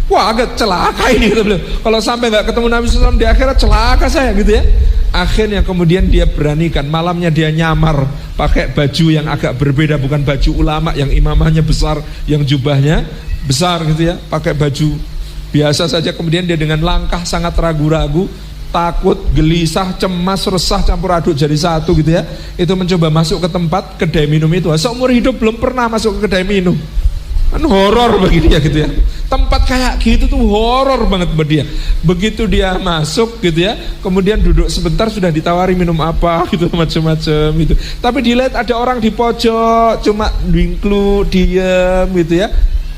Wah, agak celaka ini kata beliau. Kalau sampai nggak ketemu Nabi SAW di akhirat, celaka saya gitu ya. Akhirnya kemudian dia beranikan, malamnya dia nyamar pakai baju yang agak berbeda, bukan baju ulama yang imamahnya besar, yang jubahnya besar gitu ya, pakai baju biasa saja. Kemudian dia dengan langkah sangat ragu-ragu, takut, gelisah, cemas, resah campur aduk jadi satu gitu ya. Itu mencoba masuk ke tempat kedai minum itu. Seumur hidup belum pernah masuk ke kedai minum. Kan horor bagi dia gitu ya. Tempat kayak gitu tuh horor banget bagi dia. Begitu dia masuk gitu ya, kemudian duduk sebentar sudah ditawari minum apa gitu, macam-macam gitu. Tapi dilihat ada orang di pojok cuma dingklu, diem gitu ya.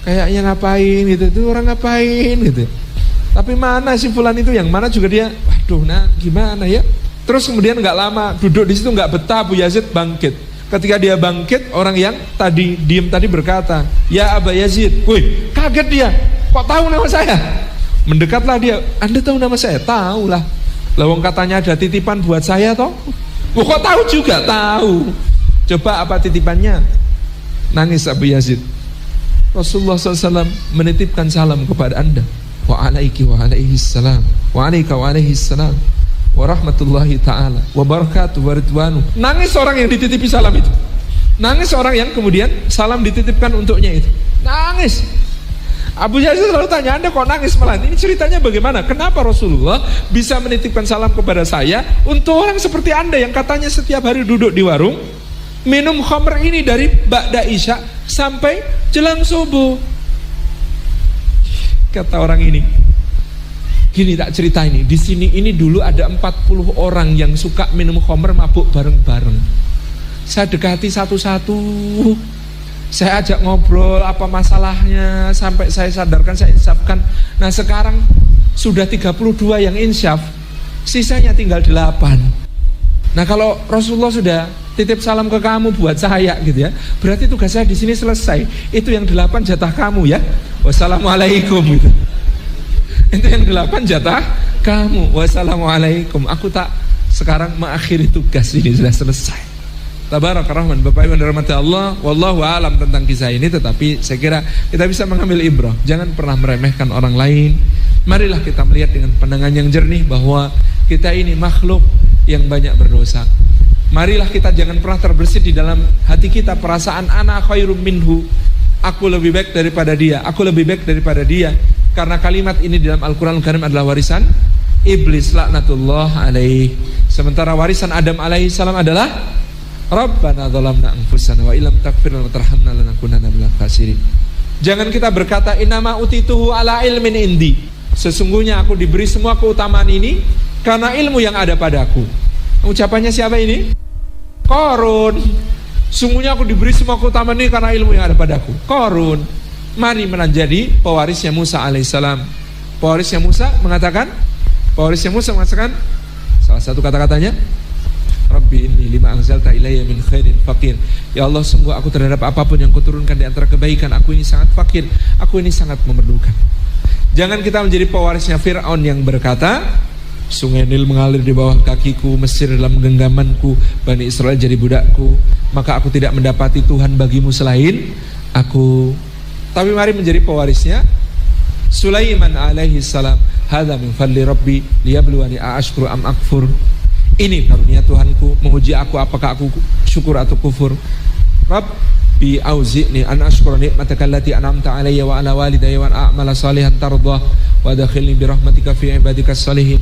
Kayaknya ngapain gitu, itu orang ngapain gitu. Tapi mana si fulan itu, yang mana juga dia, waduh nah gimana ya. Terus kemudian nggak lama duduk di situ nggak betah, Abu Yazid bangkit. Ketika dia bangkit, orang yang tadi diem tadi berkata, ya Aba Yazid. Wih, kaget dia, kok tahu nama saya? Mendekatlah dia, Anda tahu nama saya? Tahu lah, lawang katanya ada titipan buat saya toh. Kok tahu juga? Tahu. Coba apa titipannya? Nangis Abu Yazid. Rasulullah SAW menitipkan salam kepada Anda. Wa alaiki wa alaihi salam, wa alaika wa alaihi salam, wa rahmatullahi ta'ala wa barakatuh wa ridwanu. Nangis orang yang dititipi salam itu. Nangis orang yang kemudian salam dititipkan untuknya itu. Nangis. Abu Yazid lalu tanya, Anda kok nangis malah? Ini ceritanya bagaimana? Kenapa Rasulullah bisa menitipkan salam kepada saya untuk orang seperti Anda yang katanya setiap hari duduk di warung minum khamr ini dari ba'da isya sampai jelang subuh? Kata orang ini, gini tak cerita ini, di sini ini dulu ada 40 orang yang suka minum khamr, mabuk bareng-bareng. Saya dekati satu-satu, saya ajak ngobrol apa masalahnya, sampai saya sadarkan, saya insafkan. Nah sekarang sudah 32 yang insyaf, sisanya tinggal 8. Nah kalau Rasulullah sudah titip salam ke kamu buat saya gitu ya, berarti tugas saya di sini selesai. Itu yang 8 jatah kamu ya. Wassalamualaikum gitu. Itu yang 8 jatah kamu. Wassalamualaikum. Aku tak sekarang mengakhiri tugas ini, sudah selesai. Tabarak Rahman. Bapak Ibu dirahmati Allah, wallahu a'lam tentang kisah ini, tetapi saya kira kita bisa mengambil ibrah. Jangan pernah meremehkan orang lain. Marilah kita melihat dengan pandangan yang jernih bahwa kita ini makhluk yang banyak berdosa. Marilah kita jangan pernah terbersit di dalam hati kita perasaan ana khairum minhu, aku lebih baik daripada dia, aku lebih baik daripada dia. Karena kalimat ini dalam Al-Quran Al-Karim adalah warisan iblis laknatullah alaih. Sementara warisan Adam alaihi salam adalah Rabbana zalamna anfusana wa illam taghfir lana wa tarhamna lanakunanna minal khasirin. Jangan kita berkata innama utituhu ala ilmin indi, sesungguhnya aku diberi semua keutamaan ini karena ilmu yang ada padaku. Ucapannya siapa ini? Qarun. Sungguhnya aku diberi semua keutamaan ini karena ilmu yang ada padaku. Qarun. Mari menjadi pewarisnya Musa alaihissalam. Pewarisnya Musa mengatakan salah satu kata-katanya, Rabbi inni lima anzalta ilayya min khairin faqir. Ya Allah, sungguh aku terhadap apapun yang kau turunkan di antara kebaikan, aku ini sangat fakir, aku ini sangat memerlukan. Jangan kita menjadi pewarisnya Fir'aun yang berkata, Sungai Nil mengalir di bawah kakiku, Mesir dalam genggamanku, Bani Israel jadi budakku, maka aku tidak mendapati Tuhan bagimu selain aku. Tapi mari menjadi pewarisnya Sulaiman alaihi salam. Hadza min fadli rabbi liyabluwani a'ashkuru am akfur. Ini karunia Tuhanku, menguji aku apakah aku syukur atau kufur. Rabbi auzi'ni an ashkura ni'mataka allati an'amta alayya wa ala walidayya wa a'mala salihan tardah wa adkhilni bi rahmatika fi ibadikas salihin.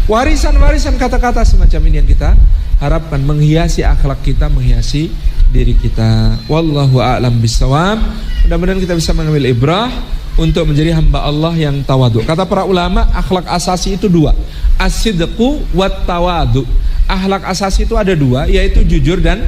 Warisan-warisan kata-kata semacam ini yang kita harapkan menghiasi akhlak kita, menghiasi diri kita. Wallahu a'lam bissawab. Mudah-mudahan kita bisa mengambil ibrah untuk menjadi hamba Allah yang tawadhu. Kata para ulama, akhlak asasi itu 2, as-sidqu wat tawadhu. Akhlak asasi itu ada 2, yaitu jujur dan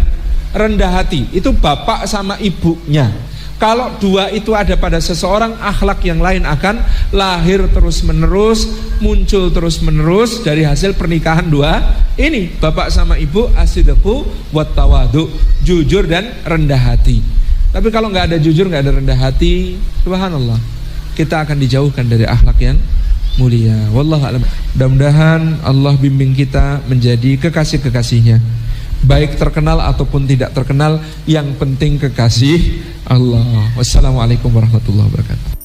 rendah hati. Itu bapak sama ibunya. Kalau 2 itu ada pada seseorang, akhlak yang lain akan lahir terus menerus, muncul terus menerus dari hasil pernikahan 2 ini, bapak sama ibu, as-sidqu wat tawadhu, jujur dan rendah hati. Tapi kalau nggak ada jujur, nggak ada rendah hati, subhanallah, kita akan dijauhkan dari akhlak yang mulia. Wallahu a'lam. Mudah-mudahan Allah bimbing kita menjadi kekasih-kekasihnya, baik terkenal ataupun tidak terkenal, yang penting kekasih Allah. Wassalamualaikum warahmatullahi wabarakatuh.